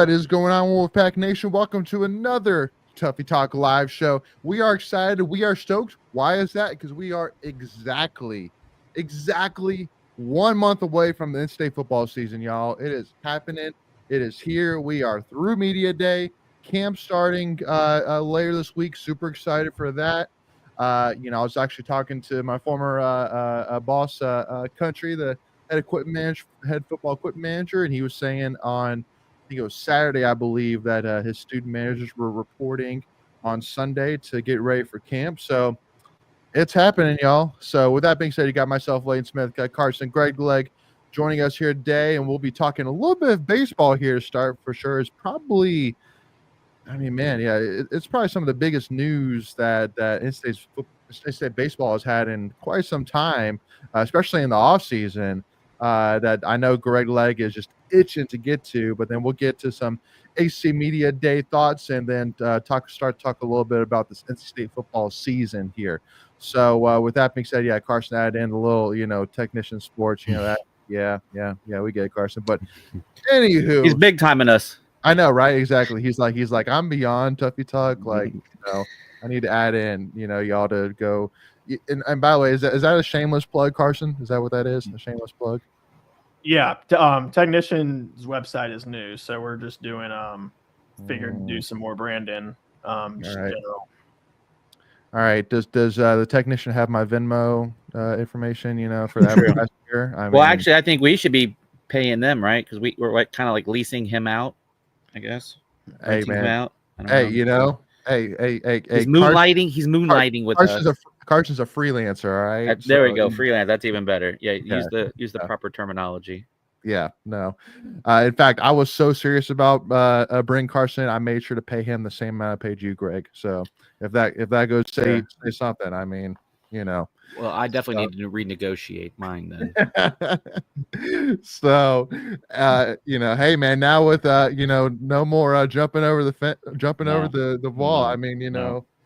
What is going on, Wolfpack Nation? Welcome to another Tuffy Talk live show. We are excited. We are stoked. Why is that? Because we are exactly 1 month away from the in-state football season, y'all. It is happening. It is here. We are through media day. Camp starting later this week. Super excited for that. I was actually talking to my former boss, Country, the head football equipment manager, and he was saying on, I think it was Saturday, I believe, that his student managers were reporting on Sunday to get ready for camp. So it's happening, y'all. So with that being said, you got myself, Layton Smith, got Carson, Greg Legg joining us here today, and we'll be talking a little bit of baseball here to start for sure. It's probably, it's probably some of the biggest news that in-state baseball has had in quite some time, especially in the offseason. That I know Greg Legg is just itching to get to, but then we'll get to some ACC Media Day thoughts and then talk a little bit about this NC State football season here. So with that being said, Carson added in a little, technician sports, that, we get it, Carson. But anywho, he's big timing us. I know, right? Exactly. He's like, I'm beyond Tuffy Talk. Like, I need to add in, y'all to go. And by the way, is that a shameless plug, Carson? Is that what that is? A shameless plug? Yeah. Technician's website is new, so we're just doing figured to do some more branding. General. All right. Does the technician have my Venmo information? For that last year. Actually, I think we should be paying them, right? Because we're kind of like leasing him out, I guess. Hey man. Out. Hey, He's moonlighting. He's moonlighting with us. Carson's a freelancer, all right? There we go. Freelance. That's even better. Yeah, use the proper terminology. Yeah, no. In fact, I was so serious about bringing Carson. I made sure to pay him the same amount I paid you, Greg. So if that goes, say something. I mean, Well, I definitely need to renegotiate mine then. So, hey man, now with no more jumping over the wall. I mean,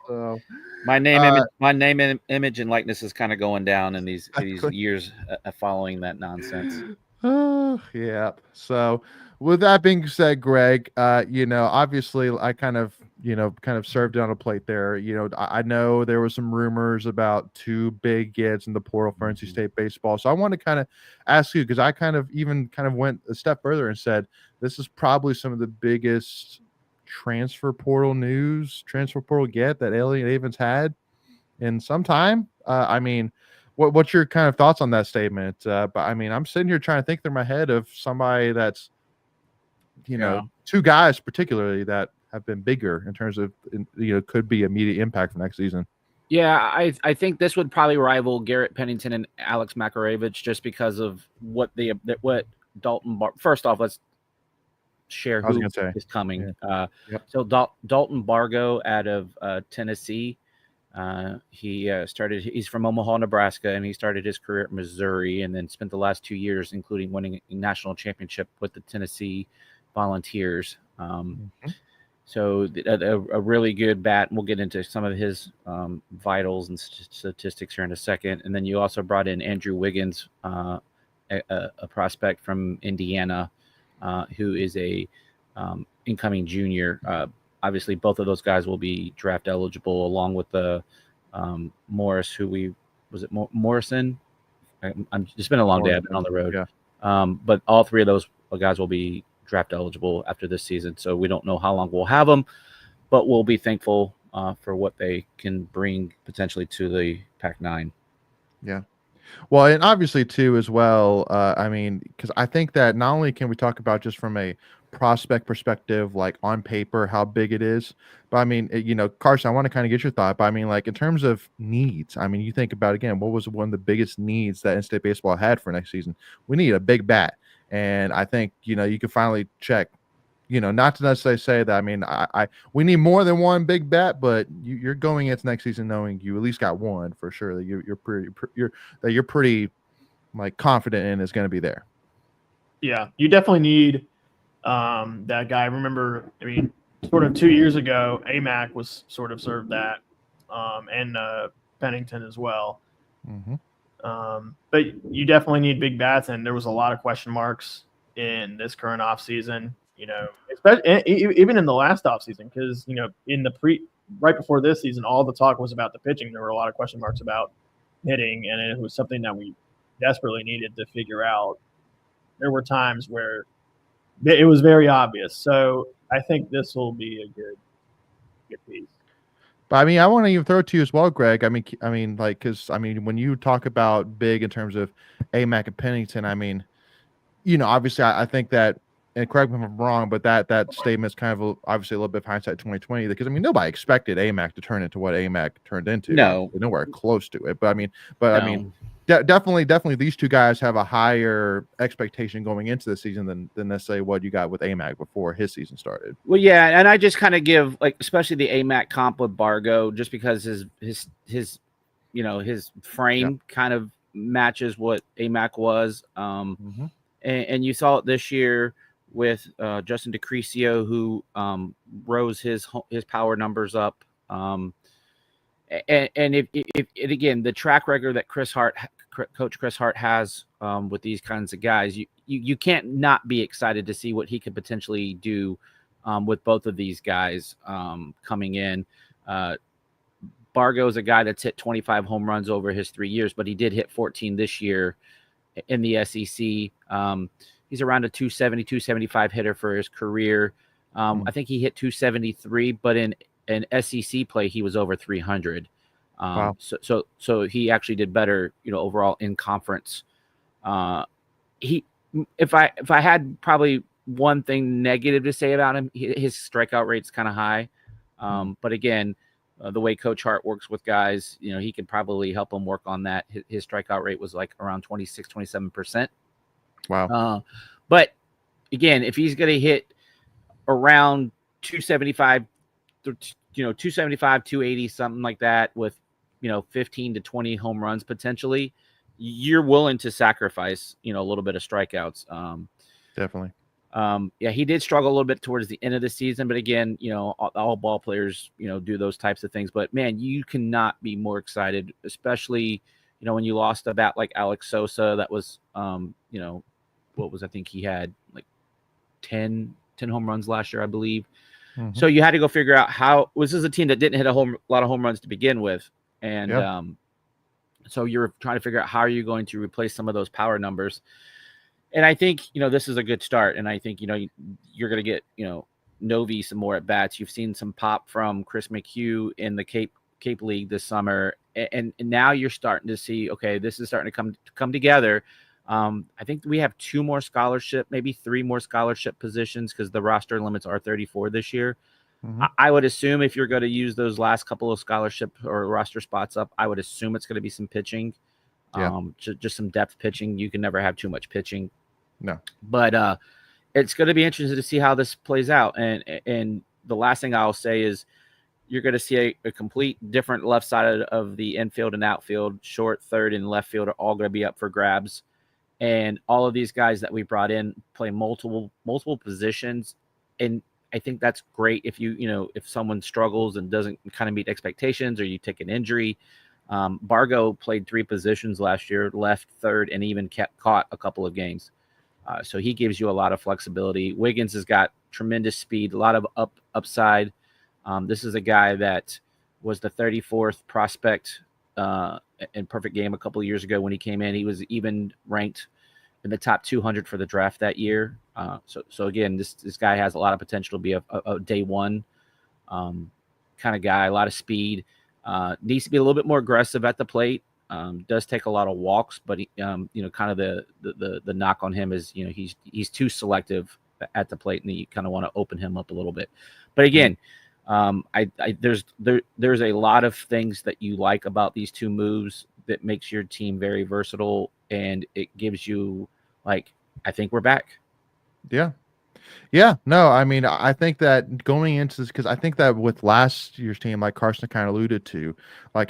So, my name, image, and likeness is kind of going down in these years following that nonsense. Yeah. So, with that being said, Greg, obviously, I kind of served on a plate there. I know there were some rumors about two big gets in the portal for NC State baseball. So I want to kind of ask you, because I kind of went a step further and said this is probably some of the biggest transfer portal get that Elliot Avent's had in some time. What's your kind of thoughts on that statement? But I mean, I'm sitting here trying to think through my head of somebody that's, two guys particularly that have been bigger in terms of, could be immediate impact for next season. Yeah, I think this would probably rival Garrett Pennington and Alex Makaravich just because of what Dalton. First off, let's share I was who gonna say. is coming. Yeah. Yep. So Dalton Bargo out of Tennessee. He's from Omaha, Nebraska, and he started his career at Missouri and then spent the last 2 years, including winning a national championship with the Tennessee Volunteers. So a really good bat, and we'll get into some of his vitals and statistics here in a second. And then you also brought in Andrew Wiggins, a prospect from Indiana, who is a incoming junior. Obviously, both of those guys will be draft eligible, along with the Morris, Morrison? It's been a long day. I've been on the road. Yeah. But all three of those guys will be draft eligible after this season. So we don't know how long we'll have them, but we'll be thankful for what they can bring potentially to the Pac-9. Yeah. Well, and obviously too as well. I mean, because I think that not only can we talk about just from a prospect perspective, like on paper, how big it is, but I mean, Carson, I want to kind of get your thought. But I mean, like in terms of needs, I mean, you think about again, what was one of the biggest needs that in-state baseball had for next season? We need a big bat, and I think you can finally check. Not to necessarily say that. I mean, we need more than one big bat, but you're going into next season knowing you at least got one for sure that you're pretty like confident in is going to be there. Yeah, you definitely need that guy. I remember, I mean, sort of 2 years ago, AMAC was sort of served that, and Pennington as well. But you definitely need big bats, and there was a lot of question marks in this current offseason. Especially even in the last offseason, because in the right before this season, all the talk was about the pitching. There were a lot of question marks about hitting, and it was something that we desperately needed to figure out. There were times where it was very obvious. So I think this will be a good piece. But I mean, I want to even throw it to you as well, Greg. I mean, like, because I mean, when you talk about big in terms of AMAC and Pennington, I mean, obviously, I think that. And correct me if I'm wrong, but that statement is kind of obviously a little bit of hindsight 2020 because I mean nobody expected AMAC to turn into what AMAC turned into. No, nowhere close to it. But I mean, definitely these two guys have a higher expectation going into the season than necessarily what you got with AMAC before his season started. Well, yeah, and I just kind of give especially the AMAC comp with Bargo just because his frame kind of matches what AMAC was. And you saw it this year with Justin DeCrisio, who rose his power numbers up. And if again, the track record that Coach Chris Hart has with these kinds of guys, you can't not be excited to see what he could potentially do with both of these guys coming in. Bargo is a guy that's hit 25 home runs over his 3 years, but he did hit 14 this year in the SEC. He's around a 270, 275 hitter for his career. I think he hit 273, but in SEC play, he was over 300. Wow. So he actually did better, overall in conference. If I had probably one thing negative to say about him, his strikeout rate's kind of high. But again, the way Coach Hart works with guys, he could probably help them work on that. His strikeout rate was like around 26, 27%. Wow. But again, if he's going to hit around 275, 280, something like that with, 15 to 20 home runs potentially, you're willing to sacrifice, a little bit of strikeouts. Definitely. Yeah, he did struggle a little bit towards the end of the season, but again, all ball players, do those types of things. But man, you cannot be more excited, especially, when you lost a bat like Alex Sosa, that was, I think he had like 10 home runs last year, I believe. So you had to go figure out this is a team that didn't hit a lot of home runs to begin with. And so you're trying to figure out how are you going to replace some of those power numbers. And I think, this is a good start. And I think, you're going to get, Novi some more at bats. You've seen some pop from Chris McHugh in the Cape League this summer. And now you're starting to see, okay, this is starting to come together. I think we have 2 more scholarship, maybe 3 more scholarship positions because the roster limits are 34 this year. I would assume if you're going to use those last couple of scholarship or roster spots up, I would assume it's going to be some pitching. Just some depth pitching. You can never have too much pitching. No. But it's going to be interesting to see how this plays out. And the last thing I'll say is you're going to see a complete different left side of the infield and outfield. Short, third, and left field are all going to be up for grabs. And all of these guys that we brought in play multiple positions. And I think that's great if if someone struggles and doesn't kind of meet expectations, or you take an injury. Bargo played 3 positions last year, left, third, and even caught a couple of games. So he gives you a lot of flexibility. Wiggins has got tremendous speed, a lot of upside. This is a guy that was the 34th prospect in perfect game a couple of years ago when he came in. He was even ranked in the top 200 for the draft that year. So again, this guy has a lot of potential to be a day one kind of guy, a lot of speed. Needs to be a little bit more aggressive at the plate. Does take a lot of walks, but he, kind of the knock on him is, he's too selective at the plate, and you kind of want to open him up a little bit. But again, there's a lot of things that you like about these 2 moves that makes your team very versatile, and it gives you I think we're back. Yeah, no, I mean, I think that going into this, because I think that with last year's team, like Carson kind of alluded to,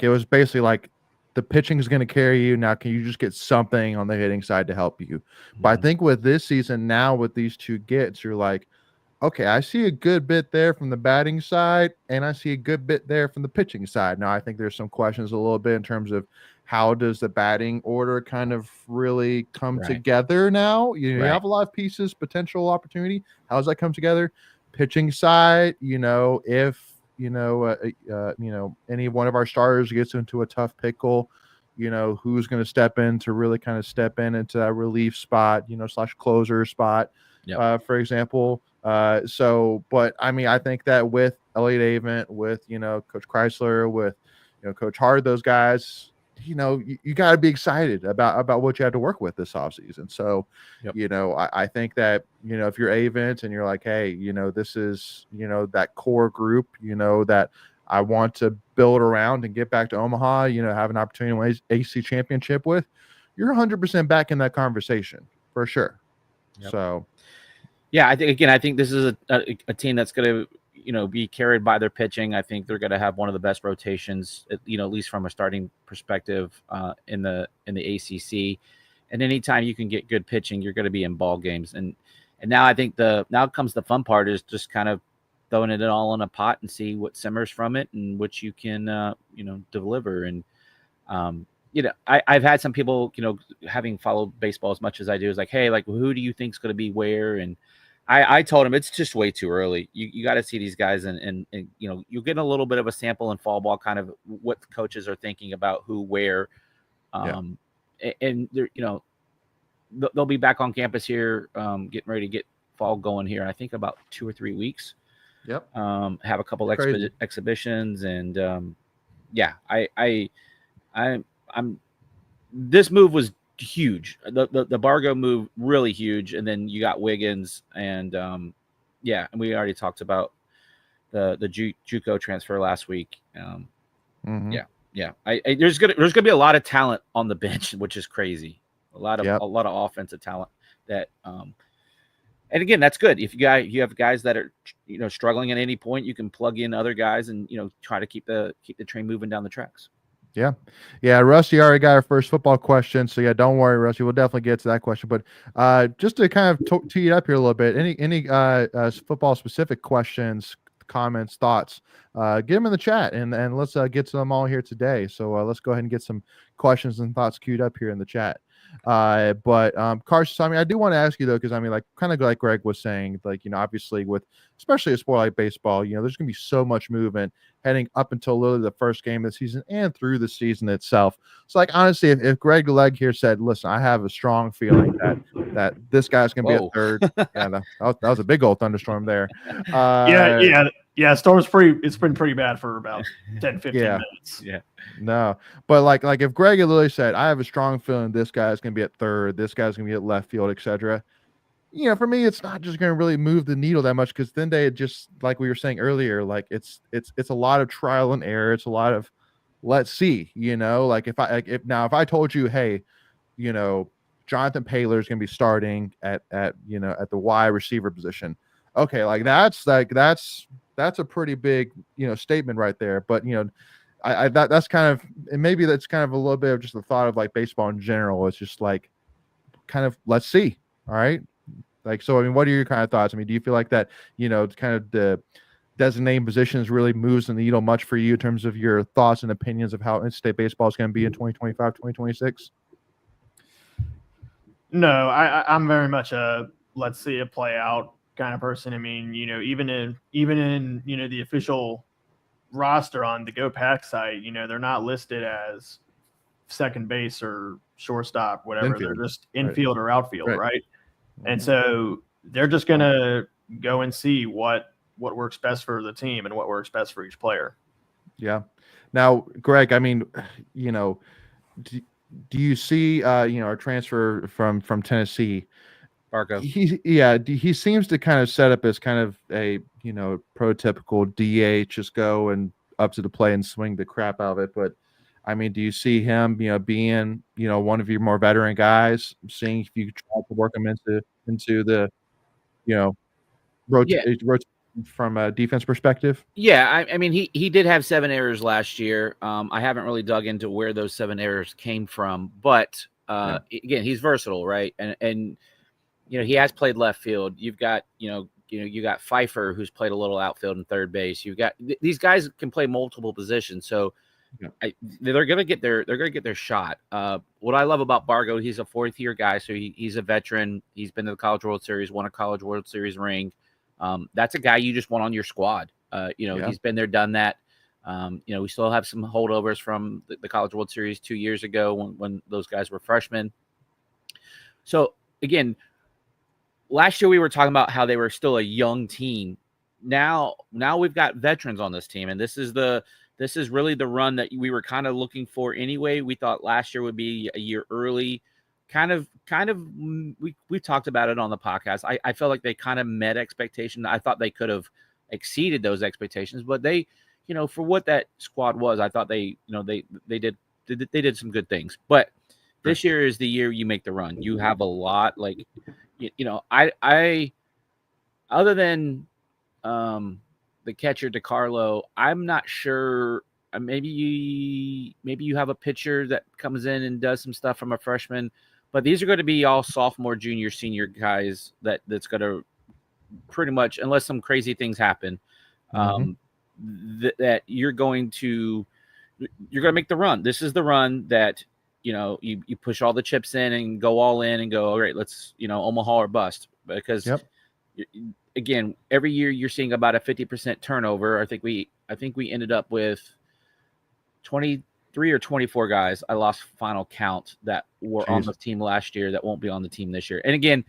it was basically like the pitching is going to carry you. Now, can you just get something on the hitting side to help you? But I think with this season now, with these 2 gets, you're like, okay, I see a good bit there from the batting side, and I see a good bit there from the pitching side. Now, I think there's some questions a little bit in terms of how does the batting order kind of really come together now? You have a lot of pieces, potential opportunity. How does that come together? Pitching side, if any one of our starters gets into a tough pickle, who's going to step in to really kind of step into that relief spot, / closer spot, for example. But I mean, I think that with Elliot Avent, with, Coach Chrysler, with, Coach Hard, those guys, you got to be excited about what you had to work with this offseason. So, I think that, if you're Avent and you're like, hey, this is, that core group, that I want to build around and get back to Omaha, have an opportunity to win ACC championship with, you're 100% back in that conversation for sure. So, yeah, I think this is a team that's going to, be carried by their pitching. I think they're going to have one of the best rotations, at least from a starting perspective in the ACC. And anytime you can get good pitching, you're going to be in ball games. And now I think now comes the fun part, is just kind of throwing it all in a pot and see what simmers from it and what you can, deliver. And, I've had some people, having followed baseball as much as I do, is like, hey, who do you think is going to be where? And I told him it's just way too early. You got to see these guys, and you'll get a little bit of a sample in fall ball, kind of what the coaches are thinking about who, where, and they're, they'll be back on campus here, getting ready to get fall going here. I think about 2 or 3 weeks. Yep. Have a couple exhibitions, and I'm. This move was huge. The Bargo move, really huge, and then you got Wiggins, and and we already talked about the JUCO transfer last week. There's gonna be a lot of talent on the bench, which is crazy. A lot of offensive talent that and again, that's good. If you have guys that are struggling at any point, you can plug in other guys and try to keep the train moving down the tracks. Yeah. Rusty already got our first football question, so don't worry, Rusty. We'll definitely get to that question. But just to kind of tee it up here a little bit, any football specific questions, comments, thoughts, get them in the chat, and let's get to them all here today. So let's go ahead and get some questions and thoughts queued up here in the chat. But Carson, I do want to ask you though, because kind of like Greg was saying, obviously with especially a sport like baseball, there's gonna be so much movement heading up until literally the first game of the season and through the season itself. So honestly, if Greg Legg here said, listen, I have a strong feeling that this guy's gonna be at third. That was a big old thunderstorm there. Yeah, storm's it's been pretty bad for about 10, 15 minutes. Yeah. No. But if Greg had literally said, I have a strong feeling this guy's gonna be at third, this guy's gonna be at left field, etc. for me, it's not just going to really move the needle that much because then they just, like we were saying earlier, like it's a lot of trial and error. It's a lot of let's see, like if I told you, hey, Jonathan Paylor is going to be starting at the wide receiver position. Okay, like that's a pretty big statement right there. But that's kind of, and maybe that's kind of a little bit of just the thought of like baseball in general. It's just like kind of let's see. All right. Like, so, I mean, what are your kind of thoughts? I mean, do you feel like that, kind of the designating positions really moves the needle much for you in terms of your thoughts and opinions of how in-state baseball is going to be in 2025, 2026? No, I'm very much a let's see it play out kind of person. I mean, even in the official roster on the Go Pack site, they're not listed as second base or shortstop, whatever. Infield. They're just infield or outfield, right? Mm-hmm. And so they're just gonna go and see what works best for the team and what works best for each player. Yeah. Now, Greg, I mean, do you see our transfer from Tennessee, Barco? He seems to kind of set up as kind of a prototypical DH, just go and up to the plate and swing the crap out of it. But I mean, do you see him being one of your more veteran guys, seeing if you try to work him into the rotation from a defense perspective? Yeah, I mean, he did have 7 errors last year. I haven't really dug into where those 7 errors came from, but again, he's versatile, right? And he has played left field. You've got you got Pfeiffer, who's played a little outfield and third base. You've got these guys can play multiple positions, so they're gonna get their shot. What I love about Bargo, he's a 4th-year guy, so he's a veteran. He's been to the College World Series, won a College World Series ring. That's a guy you just want on your squad. He's been there, done that. We still have some holdovers from the College World Series 2 years ago when those guys were freshmen. So again, last year we were talking about how they were still a young team. Now we've got veterans on this team, and this is really the run that we were kind of looking for anyway. We thought last year would be a year early. We talked about it on the podcast. I felt like they kind of met expectations. I thought they could have exceeded those expectations, but they, for what that squad was, I thought they did some good things. But this year is the year you make the run. You have a lot, like, I other than the catcher DeCarlo, I'm not sure. Maybe you have a pitcher that comes in and does some stuff from a freshman. But these are going to be all sophomore, junior, senior guys that's going to pretty much, unless some crazy things happen, that you're going to make the run. This is the run that, you push all the chips in and go all in and go, all right, let's, Omaha or bust. Because, again, every year you're seeing about a 50% turnover. I think we ended up with 23 or 24 guys. I lost final count that were on the team last year that won't be on the team this year. And again,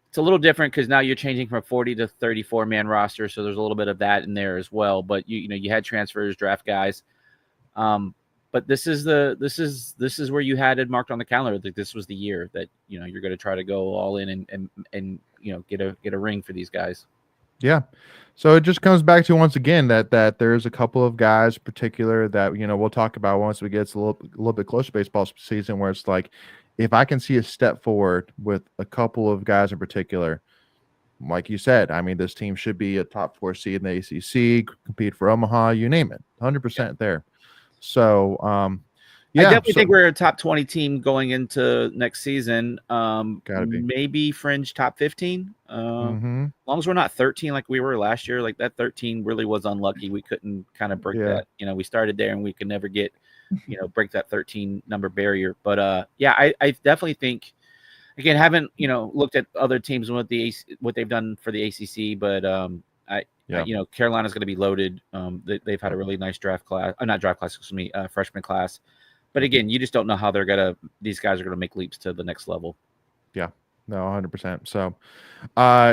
it's a little different because now you're changing from 40 to 34 man roster. So there's a little bit of that in there as well. But you had transfers, draft guys. But this is where you had it marked on the calendar that this was the year that, you're going to try to go all in and get a ring for these guys. Yeah. So it just comes back to, once again, that there's a couple of guys in particular that, we'll talk about once we get a little bit closer to baseball season, where it's like, if I can see a step forward with a couple of guys in particular, like you said, I mean, this team should be a top 4 seed in the ACC, compete for Omaha, you name it, 100% there. So, I definitely think we're a top 20 team going into next season. Gotta be. Maybe fringe top 15. As long as we're not 13 like we were last year. Like that 13 really was unlucky. We couldn't kind of break that. We started there and we could never get, break that 13 number barrier. But I definitely think, again, haven't looked at other teams and what they've done for the ACC, but Carolina's going to be loaded. They've had a really nice freshman class. But again, you just don't know how these guys are going to make leaps to the next level. Yeah, no, 100%.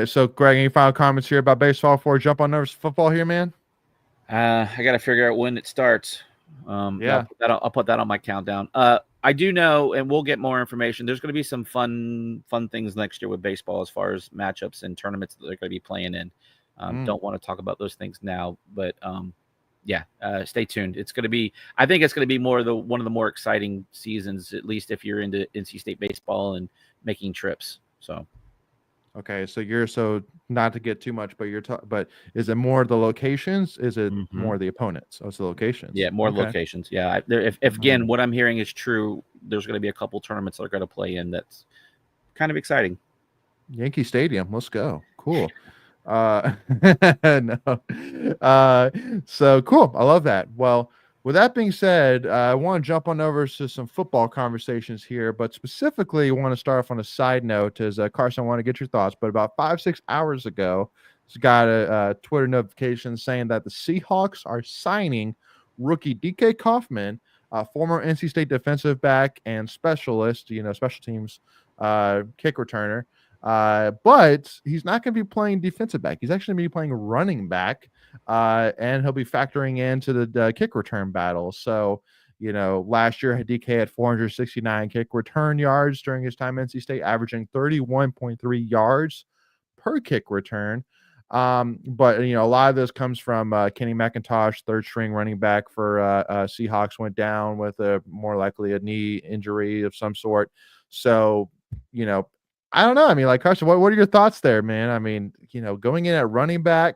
So Greg, any final comments here about baseball before we jump on nervous football here, man? I got to figure out when it starts. I'll put that on my countdown. I do know, and we'll get more information. There's going to be some fun things next year with baseball as far as matchups and tournaments that they're going to be playing in. Don't want to talk about those things now, but stay tuned. It's going to be, I think it's going to be one of the more exciting seasons, at least if you're into NC State baseball and making trips. So. Okay, so not to get too much, but but is it more the locations? Is it more the opponents? Oh, it's the locations. Yeah, more locations. Yeah, if again what I'm hearing is true, there's going to be a couple tournaments that are going to play in. That's kind of exciting. Yankee Stadium. Let's go. Cool. No. So cool. I love that. Well, with that being said, I want to jump on over to some football conversations here, but specifically, I want to start off on a side note. As Carson, I want to get your thoughts. But about 5-6 hours ago, just got a Twitter notification saying that the Seahawks are signing rookie DK Kaufman, former NC State defensive back and specialist, special teams kick returner. But he's not going to be playing defensive back. He's actually going to be playing running back, and he'll be factoring into the kick return battle. So, last year DK had 469 kick return yards during his time at NC State, averaging 31.3 yards per kick return. But a lot of this comes from Kenny McIntosh, third string running back for Seahawks, went down with more likely a knee injury of some sort. So, I don't know. I mean, like, Carson, what are your thoughts there, man? I mean, going in at running back,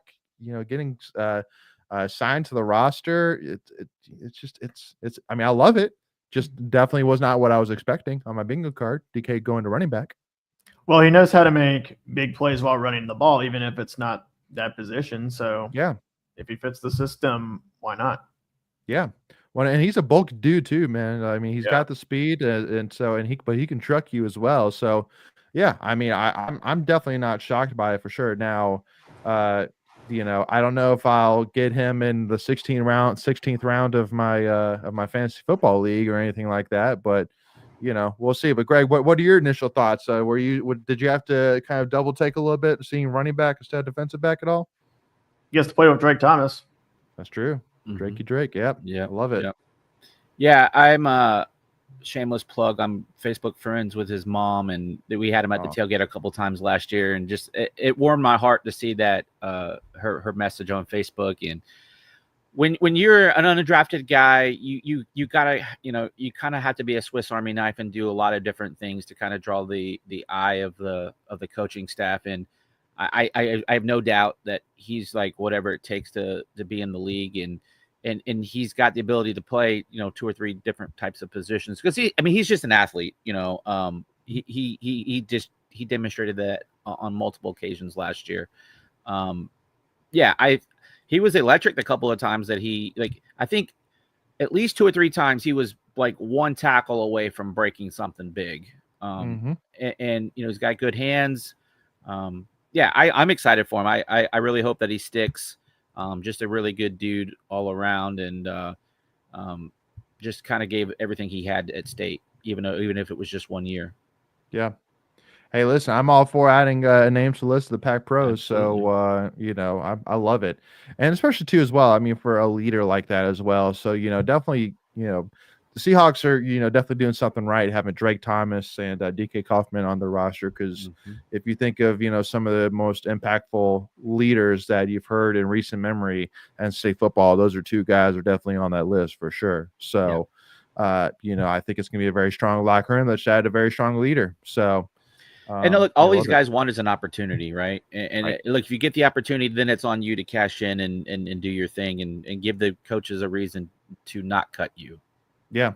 getting signed to the roster, it's. I mean, I love it. Just definitely was not what I was expecting on my bingo card. DK going to running back. Well, he knows how to make big plays while running the ball, even if it's not that position. So yeah, if he fits the system, why not? Yeah. Well, and he's a bulk dude too, man. I mean, he's got the speed, but he can truck you as well. So, yeah, I mean, I'm definitely not shocked by it for sure. Now, I don't know if I'll get him in the 16th round of my fantasy football league or anything like that, but we'll see. But Greg, what are your initial thoughts? Did you have to kind of double take a little bit, seeing running back instead of defensive back at all? He gets to play with Drake Thomas. That's true. Drake. Yep. Yeah. I love it. Yep. Yeah. I'm shameless plug. I'm Facebook friends with his mom, and we had him at the tailgate a couple times last year, and just it warmed my heart to see that her message on Facebook. And when you're an undrafted guy, you gotta you kind of have to be a Swiss Army knife and do a lot of different things to kind of draw the eye of the coaching staff. And I have no doubt that he's like whatever it takes to be in the league, and he's got the ability to play 2 or 3 different types of positions, because he's just an athlete. He demonstrated that on multiple occasions last year. He was electric the couple of times that I think at least 2 or 3 times he was like one tackle away from breaking something big. And he's got good hands. I'm excited for him. I really hope that he sticks. Just a really good dude all around, and just kind of gave everything he had at State, even if it was just 1 year. Yeah. Hey, listen, I'm all for adding a name to the list of the Pac Pros. Absolutely. So, I love it. And especially, too, as well, I mean, for a leader like that as well. So, definitely, the Seahawks are, definitely doing something right, having Drake Thomas and DK Kaufman on the roster. Because if you think of, some of the most impactful leaders that you've heard in recent memory and state football, those are 2 guys are definitely on that list for sure. So, I think it's going to be a very strong locker room that should add a very strong leader. So, and look, all these guys want is an opportunity, right? And look, if you get the opportunity, then it's on you to cash in and do your thing and give the coaches a reason to not cut you. Yeah.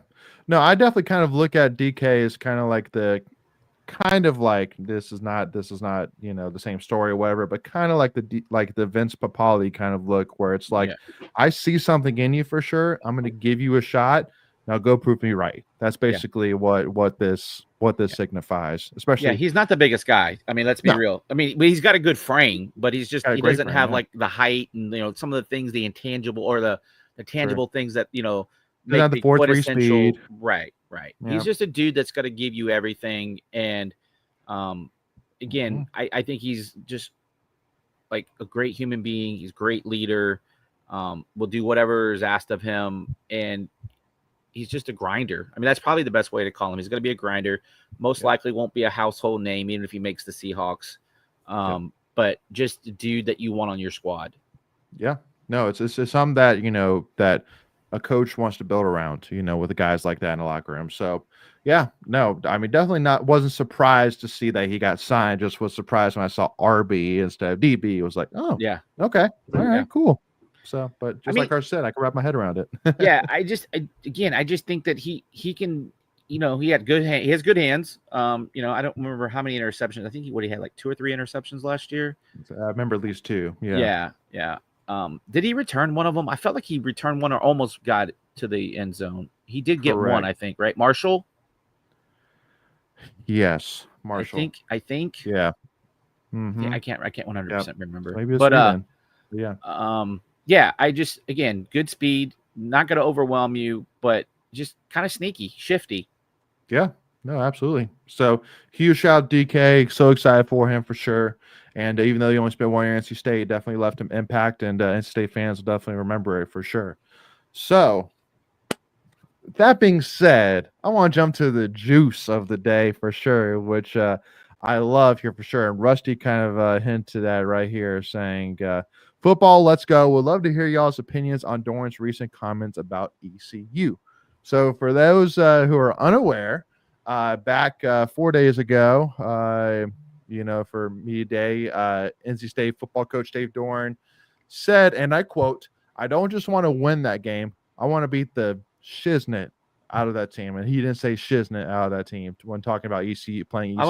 No, I definitely kind of look at DK as kind of like this is not the same story or whatever, but kind of like the Vince Papale kind of look, where it's like, I see something in you for sure. I'm going to give you a shot. Now go prove me right. That's basically what this signifies. Especially, he's not the biggest guy. I mean, let's be real. I mean, he's got a good frame, but he doesn't have like the height and some of the things, the intangible or the tangible things that make the 4.3 speed. Right. Yeah. He's just a dude that's got to give you everything. And again, I think he's just like a great human being. He's a great leader. Will do whatever is asked of him, and he's just a grinder. I mean, that's probably the best way to call him. He's going to be a grinder. Most likely won't be a household name, even if he makes the Seahawks. But just a dude that you want on your squad. Yeah. No, it's something that, that a coach wants to build around, with the guys like that in the locker room. So, yeah, no, I mean, definitely wasn't surprised to see that he got signed. Just was surprised when I saw RB instead of DB. It was like, oh, yeah, okay, all right, cool. So, but just like I said, I can wrap my head around it. Yeah, I just think that he can, he had he has good hands. I don't remember how many interceptions. I think he had like 2 or 3 interceptions last year. I remember at least 2. Yeah. Did he return one of them? I felt like he returned one or almost got to the end zone. He did get one, I think, right? Morsell? Yes, Morsell. I think. Yeah. Yeah, I can't 100% remember. Maybe it's but yeah. Yeah, I just, again, good speed, not going to overwhelm you, but just kind of sneaky, shifty. Yeah, no, absolutely. So huge shout out DK. So excited for him for sure. And even though he only spent 1 year at NC State, definitely left him impact, and NC State fans will definitely remember it for sure. So that being said, I want to jump to the juice of the day for sure, which I love here for sure. And Rusty kind of hinted to that right here, saying, football, let's go. Would love to hear y'all's opinions on Doeren's recent comments about ECU. So for those who are unaware, back 4 days ago, for Media Day, NC State football coach Dave Doeren said, and I quote, "I don't just want to win that game. I want to beat the shiznit out of that team." And he didn't say shiznit out of that team when talking about ECU playing ECU. I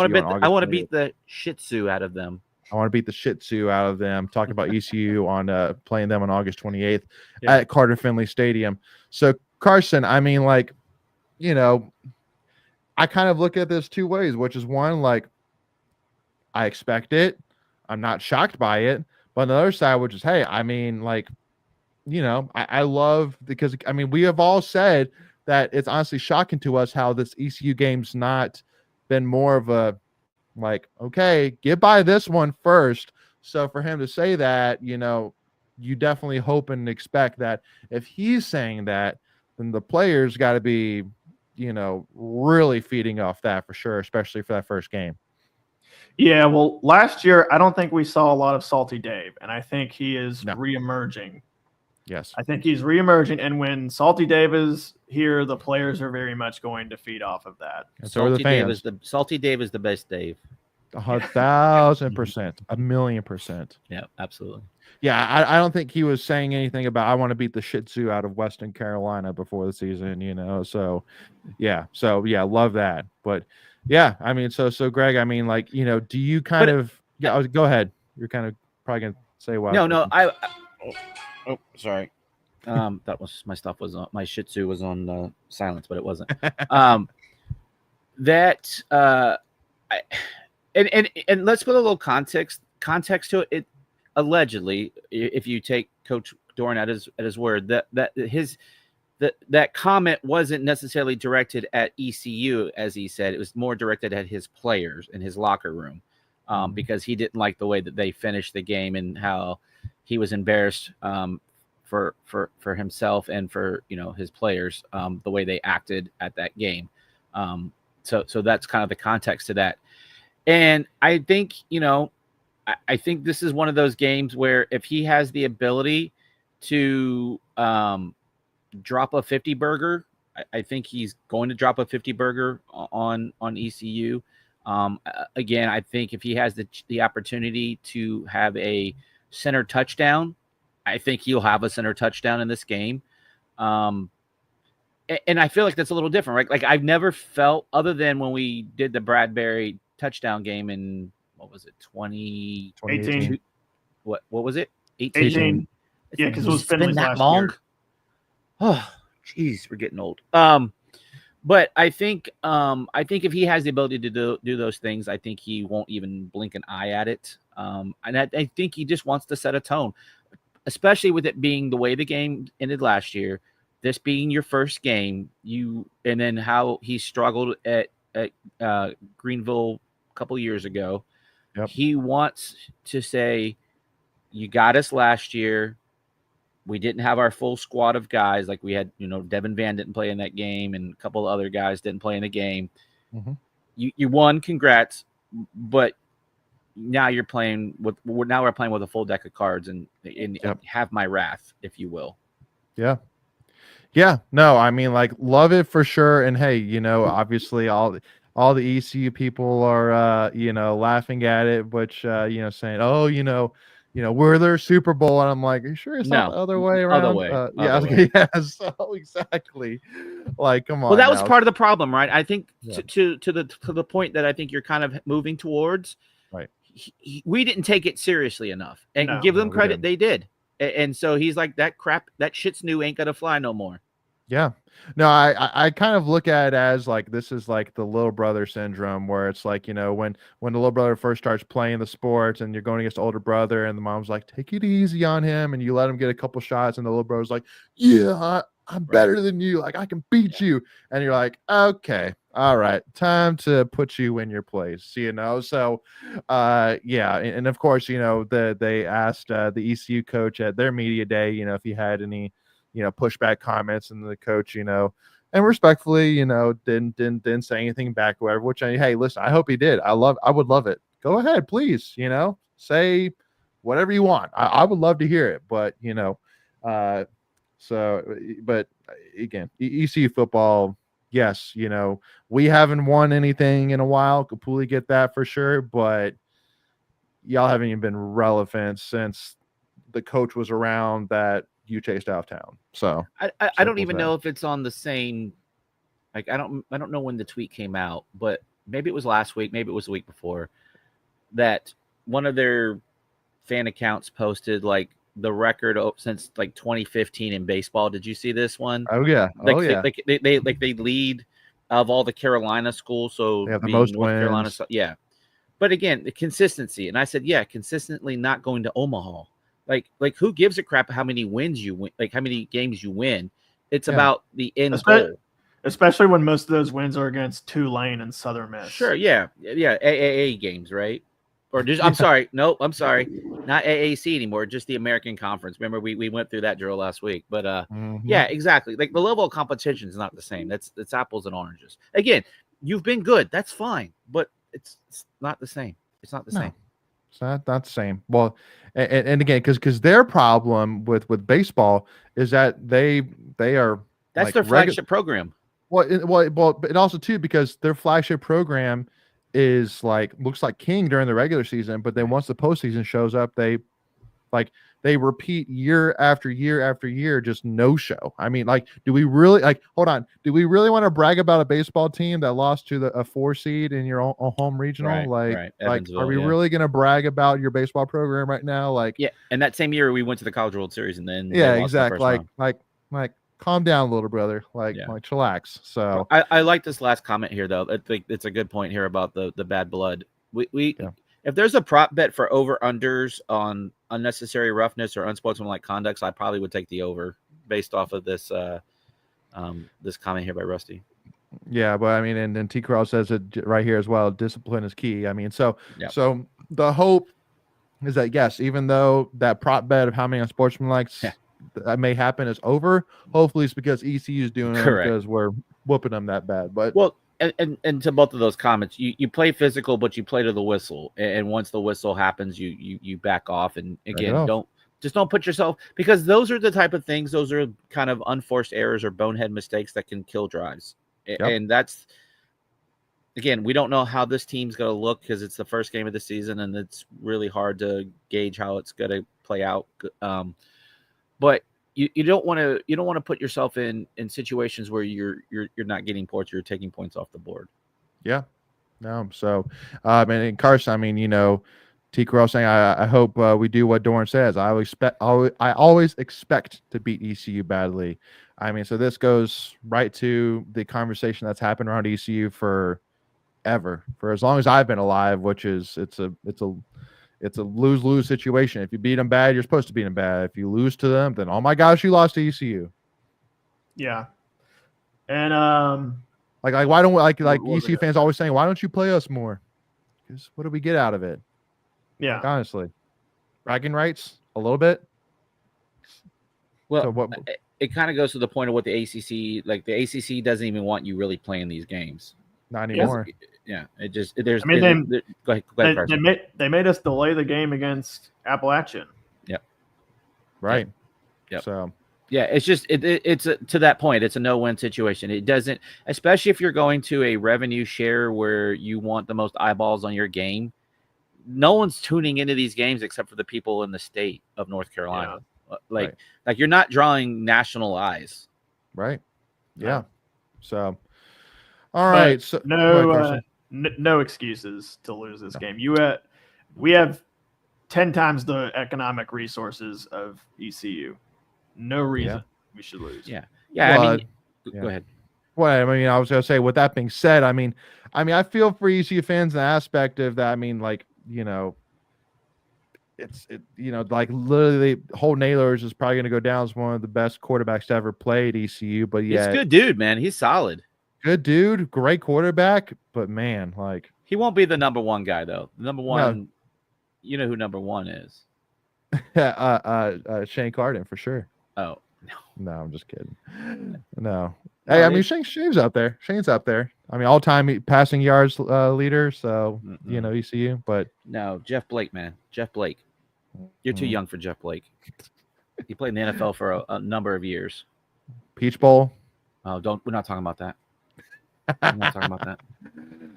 want to beat the shih tzu out of them. I want to beat the shih tzu out of them. Talking about ECU on playing them on August 28th at Carter Finley Stadium. So Carson, I mean, I kind of look at this 2 ways, which is one, I expect it. I'm not shocked by it. But on the other side, which is, hey, I mean, I love, because, I mean, we have all said that it's honestly shocking to us how this ECU game's not been more of a, okay, get by this one first. So for him to say that, you definitely hope and expect that if he's saying that, then the players got to be, really feeding off that for sure, especially for that first game. Yeah, well, last year, I don't think we saw a lot of Salty Dave, and I think he is reemerging. Yes. I think he's reemerging, and when Salty Dave is here, the players are very much going to feed off of that. And so the fans. Salty Dave is the best Dave. 1,000%, 1,000,000%. Yeah, absolutely. Yeah, I don't think he was saying anything about I want to beat the Shih Tzu out of Western Carolina before the season, So love that. But yeah, I mean, so Greg, I mean, do you kind of go ahead. You're kind of probably gonna say what? No, sorry. That was my stuff was on my Shih Tzu was on silence, but it wasn't. And let's put a little context to it. It allegedly, if you take Coach Doeren at his word, that comment wasn't necessarily directed at ECU, as he said. It was more directed at his players in his locker room, because he didn't like the way that they finished the game and how he was embarrassed for himself and for his players, the way they acted at that game. So that's kind of the context to that. And I think, I think this is one of those games where if he has the ability to drop a 50 burger, I think he's going to drop a 50 burger on ECU. Again, I think if he has the opportunity to have a center touchdown, I think he'll have a center touchdown in this game. And I feel like that's a little different, right? I've never felt, other than when we did the Bradbury touchdown game in, what was it, 2018? What was it? 18. Yeah, because it was been that long. Year. Oh, geez, we're getting old. But I think if he has the ability to do those things, I think he won't even blink an eye at it. And I think he just wants to set a tone, especially with it being the way the game ended last year. This being your first game, and then how he struggled at Greenville a couple years ago. Yep. He wants to say, you got us last year. We didn't have our full squad of guys. Like we had, Devin Van didn't play in that game, and a couple of other guys didn't play in the game. Mm-hmm. You won, congrats, but now we're playing with a full deck of cards and have my wrath, if you will. Yeah. Yeah. No, I mean, like, love it for sure. And hey, obviously all the ECU people are laughing at it, which saying, oh, we're their Super Bowl, and I'm like, are you sure it's not the other way around? Other way. Yeah, so exactly. Like, come on. Well, that was part of the problem, right? I think Yeah. to the point that I think you're kind of moving towards. Right. We didn't take it seriously enough, and give them credit, they did. And so he's like, that shit's new, ain't gonna fly no more. Yeah. No, I kind of look at it as like, this is like the little brother syndrome, where it's like, when the little brother first starts playing the sports and you're going against the older brother, and the mom's like, take it easy on him, and you let him get a couple shots, and the little brother's like, yeah, I'm better than you, like I can beat you, and you're like, okay, all right, time to put you in your place, so yeah. And of course, they asked the ECU coach at their media day, if he had any pushback comments, and the coach, and respectfully, didn't say anything back, or whatever, hey, listen, I hope he did. I would love it. Go ahead, please, say whatever you want. I would love to hear it, but, but again, ECU football, yes, we haven't won anything in a while. Completely get that for sure, but y'all haven't even been relevant since the coach was around that you chased out of town. So I don't even know if it's on the same, like, I don't know when the tweet came out, but maybe it was last week, maybe it was the week before, that one of their fan accounts posted like the record since like 2015 in baseball. Did you see this one? Oh yeah. They lead of all the Carolina schools. So the most North wins. Carolina. Yeah. But again, the consistency. And I said, yeah, consistently not going to Omaha. Like who gives a crap how many wins you win, like how many games you win? It's about the end goal. Especially when most of those wins are against Tulane and Southern Miss. Sure, yeah. AAA games, right? Or just I'm sorry, not AAC anymore, just the American Conference. Remember, we went through that drill last week. But yeah, exactly. Like the level of competition is not the same. It's apples and oranges. Again, you've been good. That's fine, but it's not the same. It's not the same. It's not the same. Well, and again, because their problem with baseball is that they are that's like their flagship program. Well, but also too, because their flagship program is looks like king during the regular season, but then once the postseason shows up, they repeat year after year after year, just no show. I mean, do we really hold on? Do we really want to brag about a baseball team that lost to a 4 seed in your own home regional? Right. Are we really going to brag about your baseball program right now? Yeah. And that same year we went to the College World Series, and then exactly. Calm down, little brother. Chillax. So I like this last comment here, though. I think it's a good point here about the bad blood. If there's a prop bet for over-unders on unnecessary roughness or unsportsmanlike conducts, I probably would take the over based off of this this comment here by Rusty. Yeah, but I mean, and T. Crow says it right here as well. Discipline is key. I mean, so the hope is that, yes, even though that prop bet of how many unsportsmanlike that may happen is over, hopefully it's because ECU is doing it because we're whooping them that bad. But And to both of those comments, you play physical, but you play to the whistle. And once the whistle happens, you back off. And again, don't put yourself, because those are the type of things, those are kind of unforced errors or bonehead mistakes that can kill drives. And that's, again, we don't know how this team's going to look because it's the first game of the season and it's really hard to gauge how it's going to play out. But you don't want to put yourself in situations where you're not getting points, you're taking points off the board. Yeah. No. So and Carson, I mean, T. Carell saying, I hope we do what Doeren says. I always expect to beat ECU badly. I mean, so this goes right to the conversation that's happened around ECU for as long as I've been alive, which is it's a lose-lose situation. If you beat them bad, you're supposed to beat them bad. If you lose to them, then oh my gosh, you lost to ECU. Yeah, and why don't we, ECU fans always saying, why don't you play us more? Because what do we get out of it? Yeah, honestly, bragging rights a little bit. Well, So what? it kind of goes to the point of what the ACC, like the ACC doesn't even want you really playing these games. Not anymore. Yeah, it just there's. I mean, go ahead, they made us delay the game against Appalachian. Yep. Right. Yep. So yeah, it's just it's to that point. It's a no-win situation. It doesn't, especially if you're going to a revenue share where you want the most eyeballs on your game. No one's tuning into these games except for the people in the state of North Carolina. Yeah. Like you're not drawing national eyes. Right. Yeah. No. So all right. So no excuses to lose this game. We have 10 times the economic resources of ECU. No reason we should lose. Yeah. Yeah. Well, go ahead. Well, I mean, I was going to say, with that being said, I mean, I feel for ECU fans in the aspect of that. I mean, like, like literally Holt Nailors is probably going to go down as one of the best quarterbacks to ever played ECU. But yeah, he's a good dude, man. He's solid. Good dude, great quarterback. But man, like, he won't be the number one guy though. The number one, no. You know who number one is? Shane Carden for sure. Oh no, I'm just kidding. No. Hey, I mean, Shane's up there. Shane's up there. I mean, all-time passing yards leader. So ECU, but no, Jeff Blake, man, Jeff Blake. You're too young for Jeff Blake. He played in the NFL for a number of years. Peach Bowl. Oh, we're not talking about that. We're not talking about that.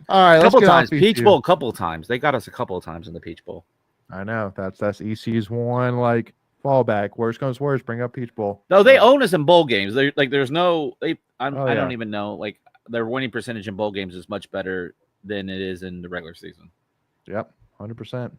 All right, a couple times. Peach Bowl, a couple of times. They got us a couple of times in the Peach Bowl. I know. That's ECU's one like fallback. Worst comes worst, bring up Peach Bowl. No, they own us in bowl games. They're like, there's no. I don't even know. Like their winning percentage in bowl games is much better than it is in the regular season. Yep, 100%.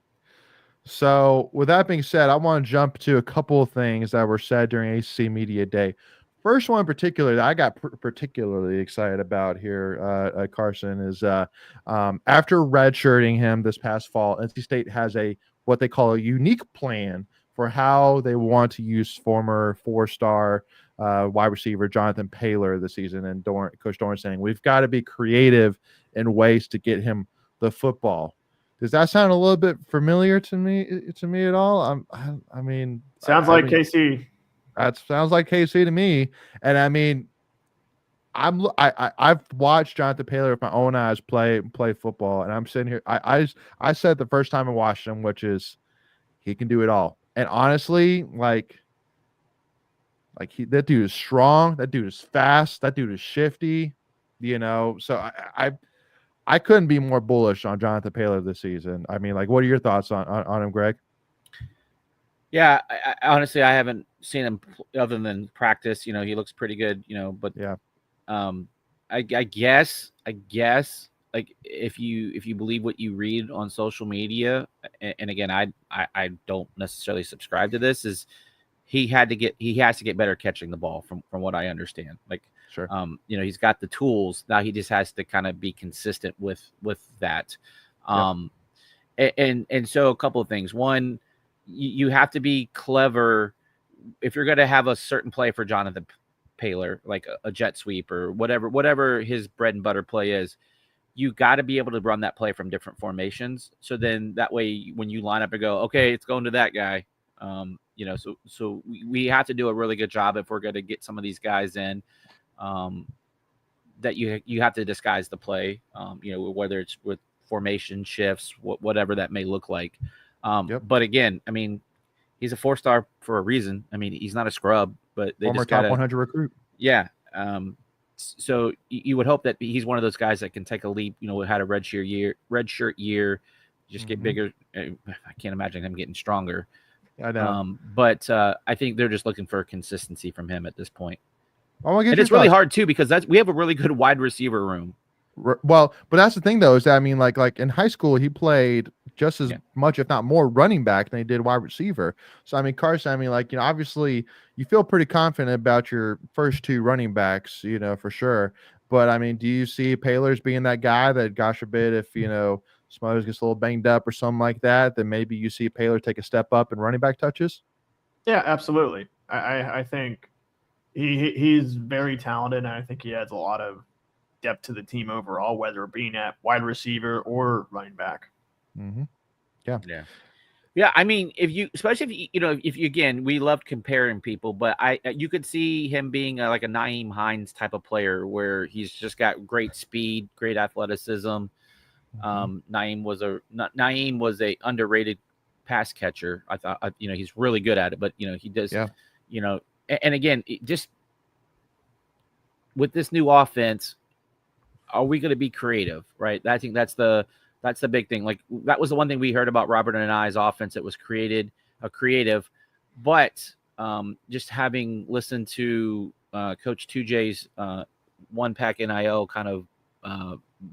So with that being said, I want to jump to a couple of things that were said during ACC Media Day. First one in particular that I got particularly excited about here, Carson, is after redshirting him this past fall, NC State has what they call a unique plan for how they want to use former 4-star wide receiver Jonathan Paylor this season. And Coach Doeren saying, we've got to be creative in ways to get him the football. Does that sound a little bit familiar to me at all? I mean, sounds like KC. That sounds like KC to me. And I mean, I've watched Jonathan Paylor with my own eyes play football, and I'm sitting here. I said the first time I watched him, which is he can do it all. And honestly, like that dude is strong. That dude is fast. That dude is shifty. So I couldn't be more bullish on Jonathan Paylor this season. I mean, like, what are your thoughts on him, Greg? Yeah, I honestly, I haven't seen him other than practice. He looks pretty good. But yeah, I guess, like if you believe what you read on social media, and again, I don't necessarily subscribe to this, is he has to get better catching the ball from what I understand. Like, sure, he's got the tools now. He just has to kind of be consistent with that. And so a couple of things. One, you have to be clever if you're going to have a certain play for Jonathan Paylor, like a jet sweep or whatever his bread and butter play is. You got to be able to run that play from different formations. So then that way, when you line up and go, okay, it's going to that guy. So we have to do a really good job if we're going to get some of these guys in. That you have to disguise the play. Whether it's with formation shifts, whatever that may look like. But again, I mean, he's a 4-star for a reason. I mean, he's not a scrub, but they former just top 100 recruit. Yeah. So you would hope that he's one of those guys that can take a leap. Had a redshirt year, just get bigger. I can't imagine him getting stronger. I know. But I think they're just looking for consistency from him at this point. And it's really hard too because we have a really good wide receiver room. Well, but that's the thing though, is that, I mean, like in high school, he played just as much, if not more, running back than he did wide receiver. So, I mean, Carson, I mean, like, obviously you feel pretty confident about your first two running backs, for sure. But I mean, do you see Paylor's being that guy that, gosh forbid, if, Smothers gets a little banged up or something like that, then maybe you see Paylor take a step up in running back touches? Yeah, absolutely. I think he's very talented, and I think he adds a lot of depth to the team overall, whether it being at wide receiver or running back. Mm-hmm. Yeah. Yeah, I mean, especially if you again, we love comparing people, but you could see him being like a Nyheim Hines type of player where he's just got great speed, great athleticism. Nyheim was a underrated pass catcher. I thought, he's really good at it, but he does, and again, just with this new offense, are we going to be creative? Right. I think that's the big thing. Like that was the one thing we heard about Robert and I's offense. It was creative, but just having listened to Coach 2J's one pack NIL kind of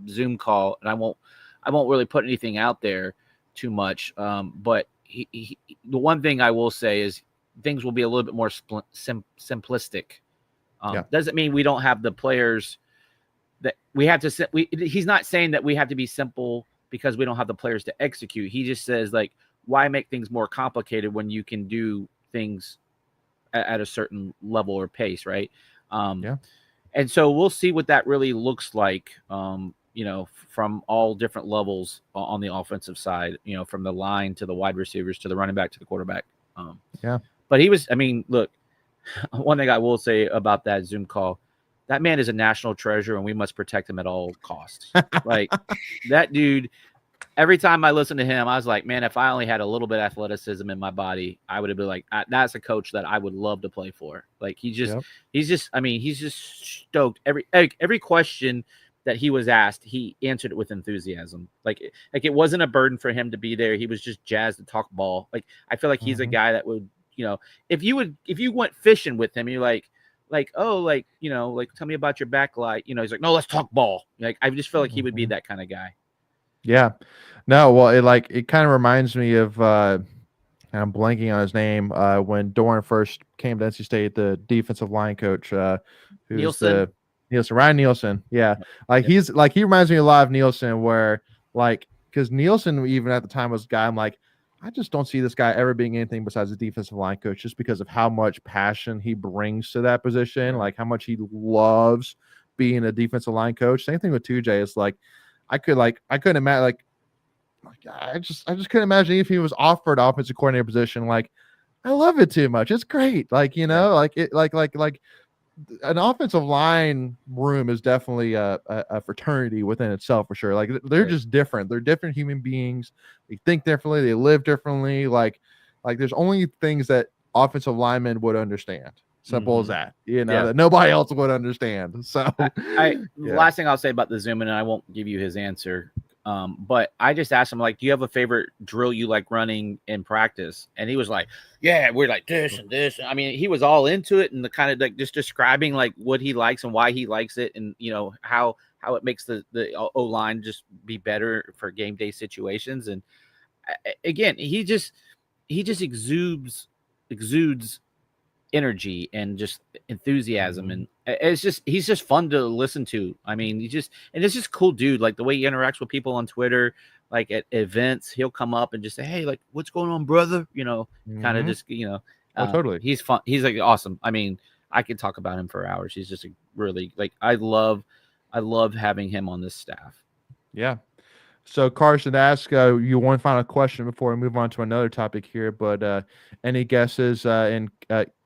Zoom call, and I won't really put anything out there too much. But the one thing I will say is things will be a little bit more simplistic. Doesn't mean we don't have the players that we have to. He's not saying that we have to be simple because we don't have the players to execute. He just says, like, why make things more complicated when you can do things at a certain level or pace, right? And so we'll see what that really looks like, from all different levels on the offensive side, from the line to the wide receivers to the running back to the quarterback. But look, one thing I will say about that Zoom call, that man is a national treasure and we must protect him at all costs. Like that dude, every time I listen to him, I was like, man, if I only had a little bit of athleticism in my body, I would have been like, that's a coach that I would love to play for. Like he's just stoked. Every question that he was asked, he answered it with enthusiasm. Like it wasn't a burden for him to be there. He was just jazzed to talk ball. Like I feel like he's a guy that would, if you went fishing with him, and you're like, tell me about your backlight. He's like, no, let's talk ball. Like, I just feel like he would be that kind of guy. Yeah. No, well, it kind of reminds me of, I'm blanking on his name, when Doeren first came to NC State, the defensive line coach, Nielsen. Ryan Nielsen. Yeah. He reminds me a lot of Nielsen where, because Nielsen, even at the time, was a guy I'm like, I just don't see this guy ever being anything besides a defensive line coach just because of how much passion he brings to that position, like how much he loves being a defensive line coach. Same thing with 2J. It's like, I couldn't imagine, I just couldn't imagine if he was offered offensive coordinator position. Like, I love it too much. It's great. An offensive line room is definitely a fraternity within itself for sure. Like they're just different. They're different human beings. They think differently. They live differently. Like there's only things that offensive linemen would understand. Simple as that, that nobody else would understand. So the last thing I'll say about the Zoom, and I won't give you his answer. But I just asked him, like, do you have a favorite drill you like running in practice? And he was like, yeah, we're like this and this. I mean, he was all into it and the kind of like just describing like what he likes and why he likes it. And, how it makes the O-line just be better for game day situations. And again, he just exudes energy and just enthusiasm, and he's just fun to listen to. I mean, and it's just cool dude. Like the way he interacts with people on Twitter, like at events, he'll come up and just say, hey, like, what's going on, brother? Kind of just totally. He's fun. He's like awesome. I mean, I could talk about him for hours. He's just really I love having him on this staff. Yeah. So Carson, ask you one final question before we move on to another topic here. But any guesses in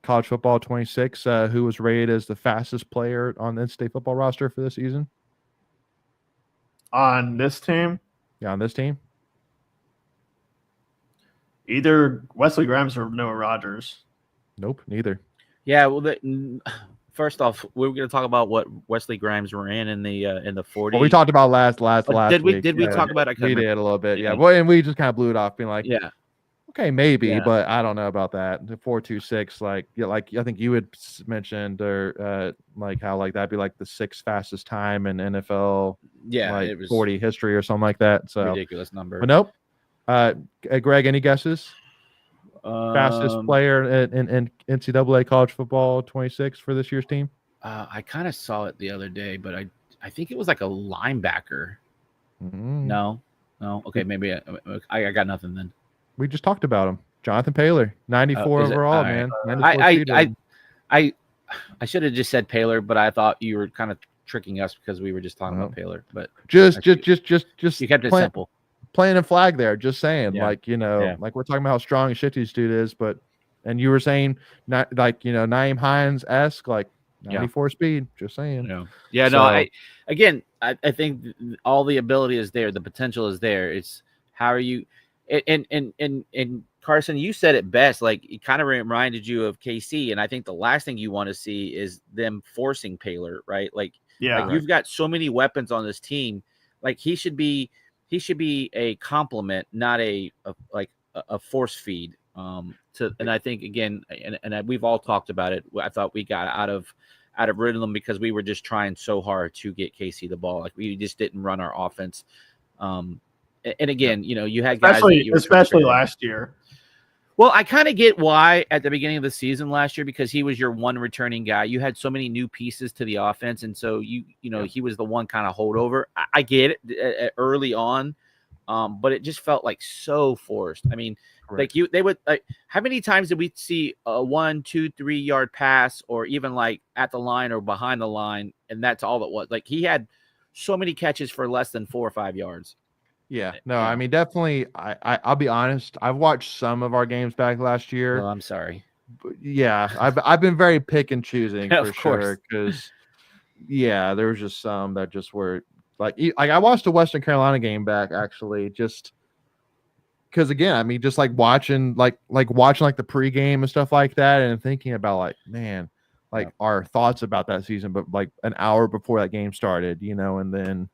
college football 26? Who was rated as the fastest player on the state football roster for this season? On this team? Yeah, on this team. Either Wesley Grimes or Noah Rogers. Nope, neither. Yeah, well, first off, we were going to talk about what Wesley Grimes ran in the 40. Well, we talked about last did we week. Did we talk about it? We did a little bit, yeah. Well, and we just kind of blew it off, being like, yeah, okay, maybe, but I don't know about that. The 4.26, like I think you had mentioned, or how that'd be like the sixth fastest time in NFL, it was 40 history or something like that. So ridiculous number. But nope. Greg, any guesses? Fastest player in NCAA college football 26 for this year's team? I kind of saw it the other day, but I think it was like a linebacker. No. Okay, maybe I got nothing then. We just talked about him. Jonathan Paylor, 94 overall, man. I should have just said Paylor, but I thought you were kind of tricking us because we were just talking about Paylor. But just you kept it simple. planting a flag there, just saying, Yeah. like, like we're talking about how strong and shifty this dude is, and you were saying not like, Naeem Hines-esque, like 94 speed, just saying. Yeah. So, No, I think all the ability is there. The potential is there. It's how are you, and Carson, you said it best. Like, it kind of reminded you of KC. And I think the last thing you want to see is them forcing Paylor, right? Like you've got so many weapons on this team. Like he should be a compliment, not a force feed. And I think again, and we've all talked about it. I thought we got out of rhythm because we were just trying so hard to get KC the ball. Like we just didn't run our offense. And again, you had guys especially last year. Well, I kind of get why at the beginning of the season last year, because he was your one returning guy. You had so many new pieces to the offense, and so he was the one kind of holdover. I get it early on, but it just felt like so forced. I mean, they would how many times did we see a 1, 2, 3 yard pass, or even like at the line or behind the line, and that's all it was. Like he had so many catches for less than 4 or 5 yards. Yeah, no, I mean, definitely. I'll be honest. I've watched some of our games back last year. Oh, I'm sorry. But yeah, I've been very pick and choosing for course. sure. Because there was just some that just were like I watched the Western Carolina game back actually, just because again, I mean, just like watching like the pregame and stuff like that, and thinking about like, man, like our thoughts about that season, but like an hour before that game started, and then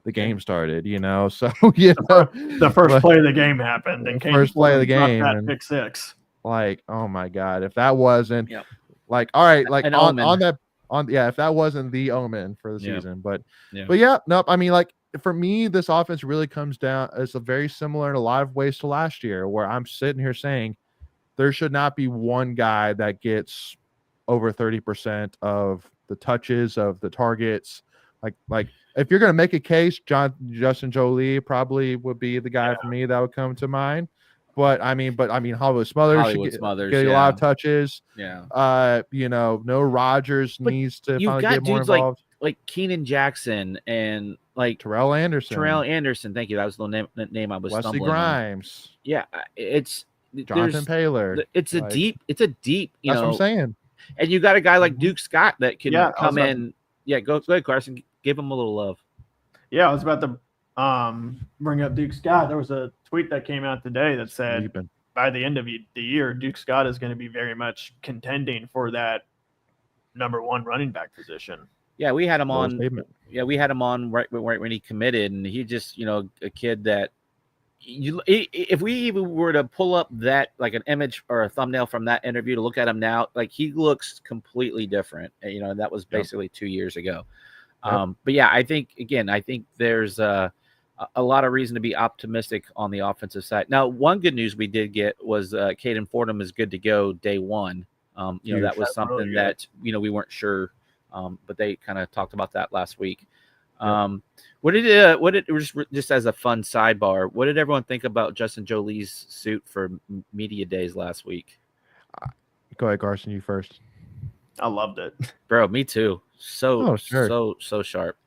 the game started, so the first play of the game happened, and first play of the game, and pick six. Like, oh my god, if that wasn't like, all right, like if that wasn't the omen for the season, but nope. I mean, like for me, this offense really comes down. It's a very similar in a lot of ways to last year, where I'm sitting here saying there should not be one guy that gets over 30% of the touches, of the targets, like. If you're going to make a case, Justin Jolie probably would be the guy for me that would come to mind. But I mean, Hollywood Smothers should get a lot of touches. Yeah. No Rodgers needs to finally get more involved. Like Keenan Jackson and like Terrell Anderson. Thank you. That was the name I was Wesley stumbling Grimes. On. Yeah, it's Jonathan Paylor. It's a deep. That's what I'm saying. And you got a guy like Duke Scott that can come in. Yeah, go ahead, Carson. Give him a little love. Yeah, I was about to bring up Duke Scott. There was a tweet that came out today that said by the end of the year, Duke Scott is going to be very much contending for that number 1 running back position. Yeah, we had him on. Yeah, we had him on right when he committed, and he just, a kid that if we even were to pull up that like an image or a thumbnail from that interview to look at him now, like he looks completely different. That was basically 2 years ago. But yeah, I think there's a lot of reason to be optimistic on the offensive side. Now, one good news we did get was Caden Fordham is good to go day one. That was something that we weren't sure, but they kind of talked about that last week. What did just as a fun sidebar, what did everyone think about Justin Jolie's suit for media days last week? Go ahead, Carson, you first. I loved it, bro. Me too. So sharp.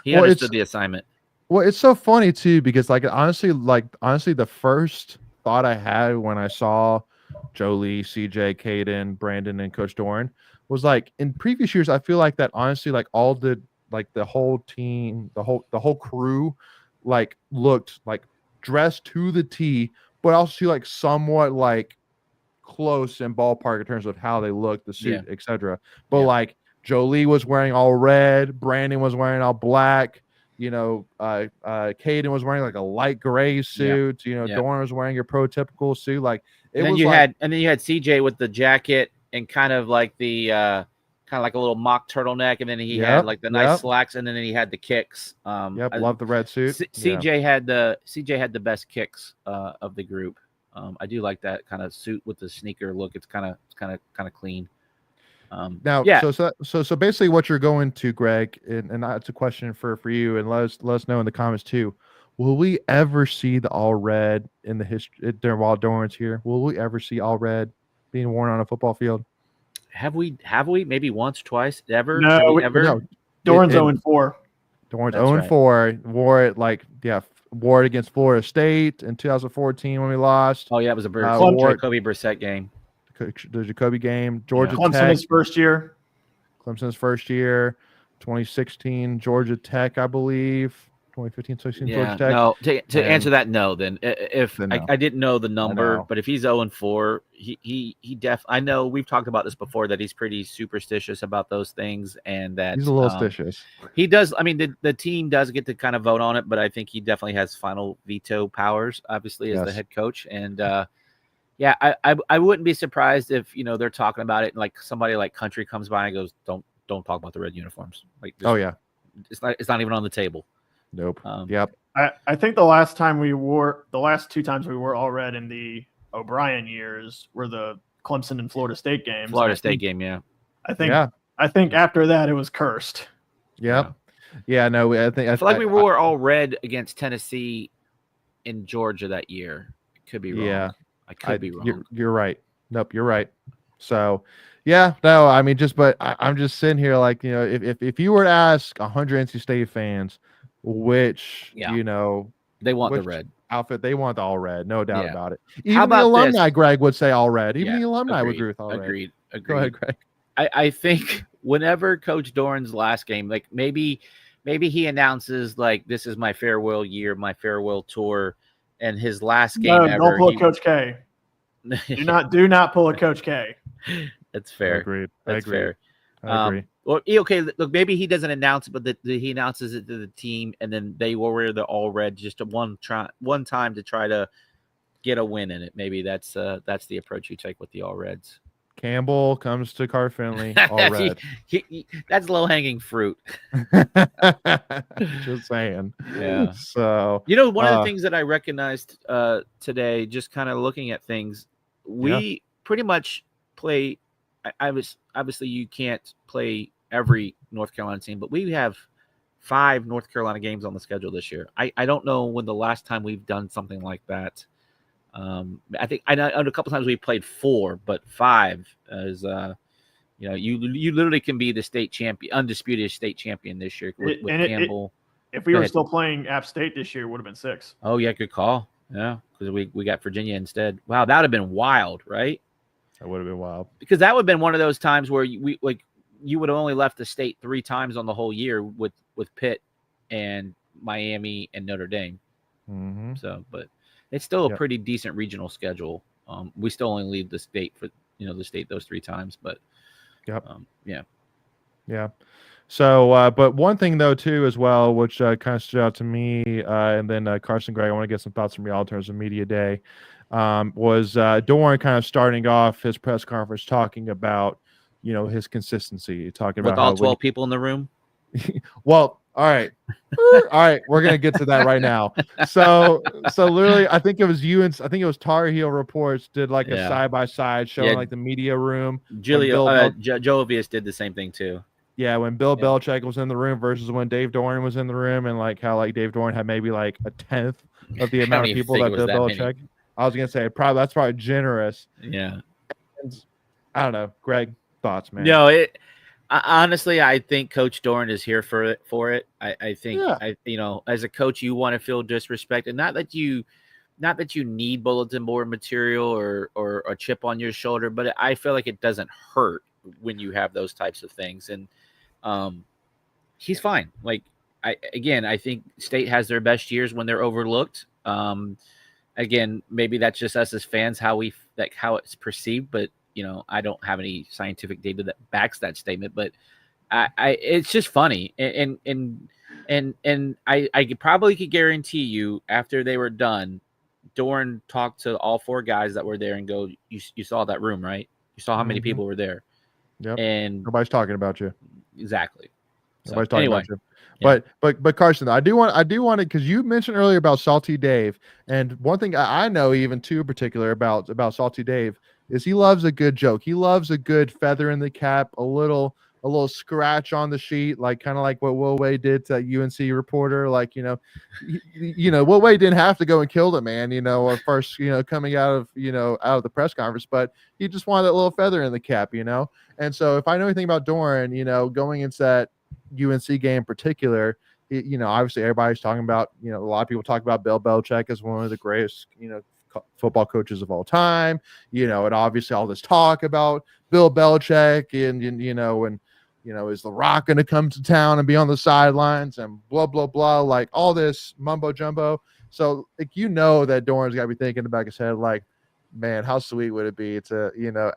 He understood the assignment. Well, it's so funny too, because honestly, the first thought I had when I saw Jolie, CJ, Caden, Brandon, and Coach Doeren was like, in previous years, I feel like that honestly, like all the whole team, the whole crew, like looked like dressed to the T, but also like somewhat like close in ballpark in terms of how they looked, the suit, etc. But like Jolie was wearing all red, Brandon was wearing all black, Caden was wearing like a light gray suit, Doeren was wearing your prototypical suit. Like and then you had CJ with the jacket and kind of like the kind of like a little mock turtleneck, and then he had like the nice slacks, and then he had the kicks. Love the red suit. CJ had the best kicks of the group. I do like that kind of suit with the sneaker look. It's kind of clean. So basically, what you're going to, Greg, and that's a question for you, and let us know in the comments too. Will we ever see the all red in the history while Doeren's here? Will we ever see all red being worn on a football field? Have we maybe once, twice, ever? No, ever? No. Doeren's 0-4. Doeren's 0-4. Wore it Ward against Florida State in 2014 when we lost. Oh yeah, it was a Jacoby Brissett game. The Jacoby game. Georgia Clemson Tech. his first year. Clemson's first year. 2016 Georgia Tech, I believe. 2015, 16 Georgia Tech. No, to answer that, no. Then if Then no. I didn't know the number, but if he's 0-4, he I know we've talked about this before that he's pretty superstitious about those things, and that he's a little stitious. He does. I mean, the team does get to kind of vote on it, but I think he definitely has final veto powers, obviously, as the head coach. And yeah, I wouldn't be surprised if they're talking about it, and like somebody like Country comes by and goes, don't talk about the red uniforms. Like, it's not even on the table. Nope. Yep. I think the last two times we wore all red in the O'Brien years were the Clemson and Florida State games. Florida State game, yeah. I think after that it was cursed. Yep. Yeah. No, I feel like we wore all red against Tennessee in Georgia that year. It could be wrong. Yeah. I could be wrong. You're right. Nope, you're right. So yeah, no, I mean, but I'm just sitting here like, if you were to ask 100 NC State fans, which they want the red outfit, they want the all red, no doubt about it. Even How about the alumni, this? Greg would say all red. Even the alumni would agree with all red. Agreed. Go ahead, Greg. I think whenever Coach Doeren's last game, like maybe he announces like this is my farewell year, my farewell tour, and his last game ever. Don't pull a Coach K. do not pull a Coach K. That's fair. Agreed. That's fair. I agree. Well, okay, look, maybe he doesn't announce it, but he announces it to the team, and then they will wear the all red just one time to try to get a win in it. Maybe that's the approach you take with the all reds. Campbell comes to Car Finley, all red. That's low hanging fruit. Just saying. Yeah. So one of the things that I recognized today, just kind of looking at things, we pretty much play. Obviously you can't play every North Carolina team, but we have 5 North Carolina games on the schedule this year. I don't know when the last time we've done something like that. I think I know a couple times we played 4, but 5 is you literally can be the state champion, undisputed state champion this year with Campbell. If we were still playing App State this year, it would have been 6. Oh yeah, good call. Yeah, because we got Virginia instead. Wow, that would have been wild, right? That would have been wild. Because that would have been one of those times where you would have only left the state 3 times on the whole year with Pitt and Miami and Notre Dame. Mm-hmm. So, but it's still a pretty decent regional schedule. We still only leave the state for the state those 3 times, but yeah. So, but one thing though too as well, which kind of stood out to me, and then Carson, Greg, I want to get some thoughts from y'all in terms of media day. Was Doeren kind of starting off his press conference talking about, his consistency, talking about with all 12 people in the room. Well, all right, we're gonna get to that right now. So literally, I think it was you and I think it was Tar Heel Reports did like a side by side showing like the media room. Joe Avius did the same thing too. Yeah, when Bill Belichick was in the room versus when Dave Doeren was in the room, and like how like Dave Doeren had maybe like a 10th of the amount of people that Bill Belichick. Many. I was gonna say that's probably generous. Yeah. And, I don't know, Greg. Thoughts, man? No, honestly, I think Coach Doeren is here for it. I think as a coach, you want to feel disrespected. Not that you need bulletin board material or a chip on your shoulder, but I feel like it doesn't hurt when you have those types of things. And he's fine. Like I think State has their best years when they're overlooked. Again, maybe that's just us as fans how it's perceived, but I don't have any scientific data that backs that statement. But it's just funny, and I probably could guarantee you after they were done, Doeren talked to all 4 guys that were there and go, "You saw that room, right? You saw how many people were there." Yep. And nobody's talking about you. Exactly. Nobody's talking about you. Yeah. But Carson, I do want to, because you mentioned earlier about Salty Dave, and one thing I know even too particular about Salty Dave is he loves a good joke. He loves a good feather in the cap, a little scratch on the sheet, like kind of like what Will Wade did to that UNC reporter. Like, Will Wade didn't have to go and kill the man, first, coming out of the press conference, but he just wanted that little feather in the cap, And so if I know anything about Doeren, going into that UNC game in particular, you know, obviously everybody's talking about, you know, a lot of people talk about Bill Belichick as one of the greatest, you know, football coaches of all time, you know, and obviously all this talk about Bill Belichick and you know, and, you know, is The Rock going to come to town and be on the sidelines and blah, blah, blah, like all this mumbo jumbo. So, like, you know, that Doeren's got to be thinking in the back of his head, like, man, how sweet would it be to, you know,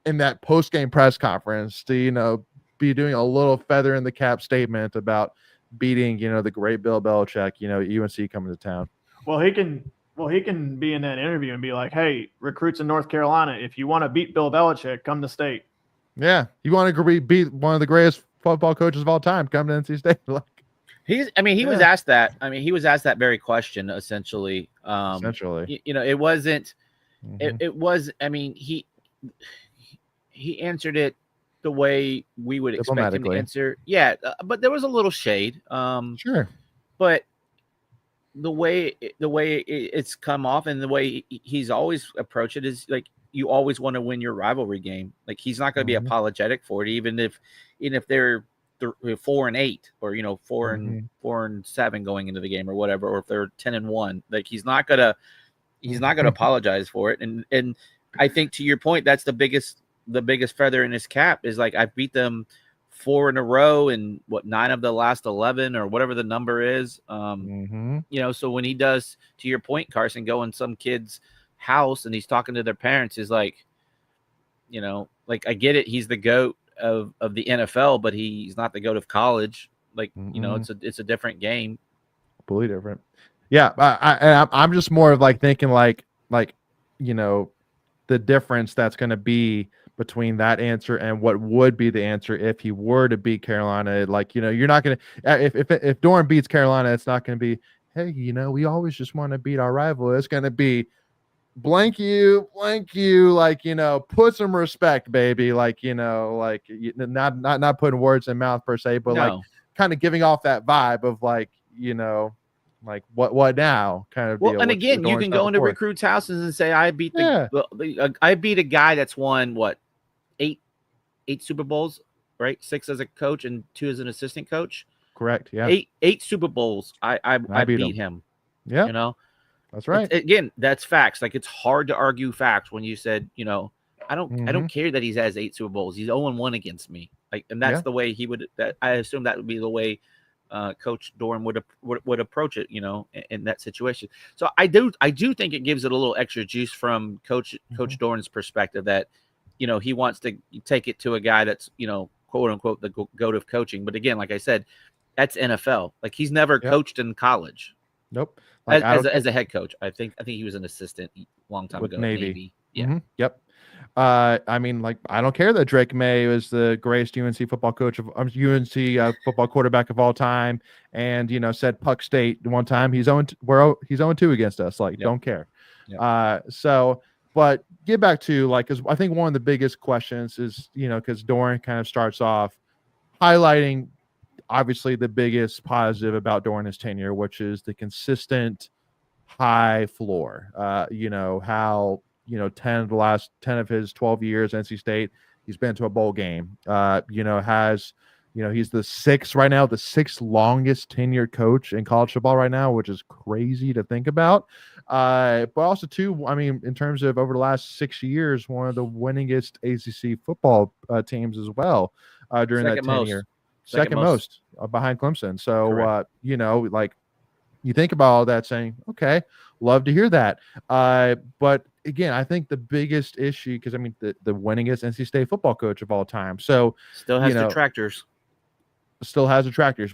in that post-game press conference to, you know, be doing a little feather in the cap statement about beating, you know, the great Bill Belichick, you know, UNC coming to town. Well, he can be in that interview and be like, hey, recruits in North Carolina, if you want to beat Bill Belichick, come to state. Yeah. You want to beat one of the greatest football coaches of all time, come to NC State. Like, he was asked that. I mean, he was asked that very question, essentially. You know, it wasn't, it was, I mean, he answered it the way we would expect him to answer. Yeah. But there was a little shade. Sure. But the way it's come off and the way he's always approached it is like, you always want to win your rivalry game. Like, he's not going to be apologetic for it, even if they're 4-8 or, you know, 4-7 going into the game or whatever, or if they're 10-1. Like, he's not gonna apologize for it. And I think, to your point, that's the biggest feather in his cap is like, I beat them 4 in a row and 9 of the last 11 or whatever the number is. You know, so when he does, to your point, Carson, go in some kid's house and he's talking to their parents, is like, you know, like, I get it, he's the GOAT of the NFL, but he's not the GOAT of college. Like, you know, it's a different game. Completely different. Yeah. I'm just more of like thinking like, you know, the difference that's going to be between that answer and what would be the answer if he were to beat Carolina. Like, you know, you're not going to, if Doeren beats Carolina, it's not going to be, hey, you know, we always just want to beat our rival. It's going to be blank you, like, you know, put some respect, baby. Like, you know, like, not putting words in mouth per se, but like kind of giving off that vibe of like, you know, like what now kind of deal. And again, you can go into recruits' houses and say, I beat I beat a guy that's won what, eight Super Bowls, right? 6 as a coach and 2 as an assistant coach. Correct. Yeah. 8 Super Bowls. I beat him. Yeah. You know, that's right. Again, that's facts. Like, it's hard to argue facts when you said, you know, I don't care that he has 8 Super Bowls. He's 0-1 against me. Like, and that's the way he would. That I assume that would be the way Coach Doeren would approach it, you know, in that situation. So I do think it gives it a little extra juice from Coach Doeren's perspective that, you know, he wants to take it to a guy that's, you know, quote unquote the GOAT of coaching. But again, like I said, that's NFL. Like, he's never coached in college. Nope. Like, as a head coach, I think he was an assistant a long time ago. Navy. Yeah. Yep. I mean, like, I don't care that Drake May is the greatest UNC football coach of UNC football quarterback of all time, and, you know, said Puck State one time he's 0-2 against us. Like, don't care. So, but get back to, like, because I think one of the biggest questions is, you know, because Doeren kind of starts off highlighting obviously the biggest positive about Doeren's tenure, which is the consistent high floor. You know, how, you know, 10 of his 12 years NC State, he's been to a bowl game. You know, he's the 6th longest tenured coach in college football right now, which is crazy to think about. But also too, I mean, in terms of over the last 6 years, one of the winningest ACC football teams as well during that tenure. Second most behind Clemson. So, you know, like, you think about all that saying, okay, love to hear that. But again, I think the biggest issue, because I mean, the winningest NC State football coach of all time. So still has detractors.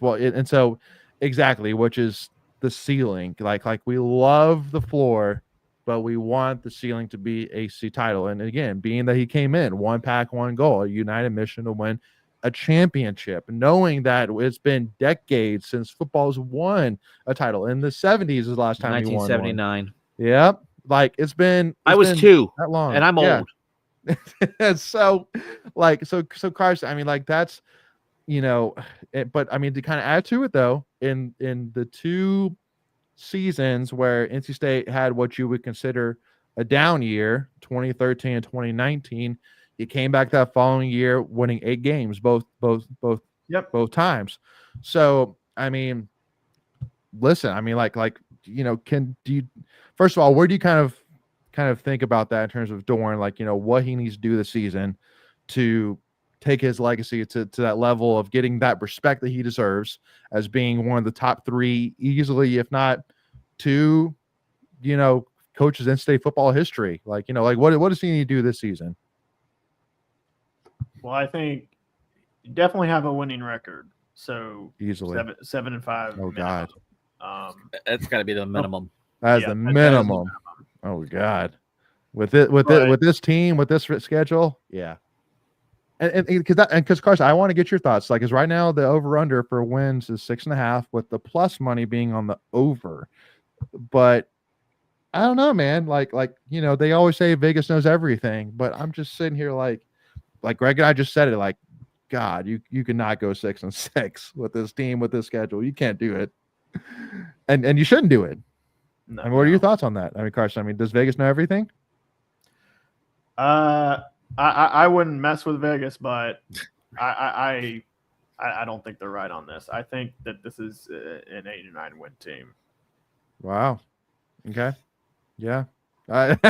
Well, and so exactly, which is the ceiling. Like we love the floor, but we want the ceiling to be ACC title. And again, being that he came in, 1 pack, 1 goal, a united mission to win a championship, knowing that it's been decades since football's won a title. In the 70s is the last time he won 1979. Yep. Like, I was 2 that long, and I'm old. So Carson, I mean, like, that's, you know, but I mean, to kind of add to it though, in the 2 seasons where NC State had what you would consider a down year, 2013 and 2019, he came back that following year winning 8 games, both times. So, I mean, listen, I mean, first of all, where do you kind of think about that in terms of Doeren, like, what he needs to do this season to take his legacy to that level of getting that respect that he deserves as being one of the top 3 easily, if not 2, coaches in state football history. Like, what does he need to do this season? Well, I think you definitely have a winning record. So easily 7-5. Oh, minimum. God. That's got to be the minimum. That's the minimum. Oh, God. With this team, with this schedule, yeah. And because Carson, I want to get your thoughts. Like, is right now the over under for wins is 6.5, with the plus money being on the over. But I don't know, man. Like they always say Vegas knows everything, but I'm just sitting here like Greg and I just said it. Like, God, you cannot go 6-6 with this team, with this schedule. You can't do it, and you shouldn't do it. No, I mean, what are your thoughts on that? I mean, Carson, I mean, does Vegas know everything? I wouldn't mess with Vegas, but I don't think they're right on this. I think that this is an 8-9 win team. Wow. Okay. Yeah. If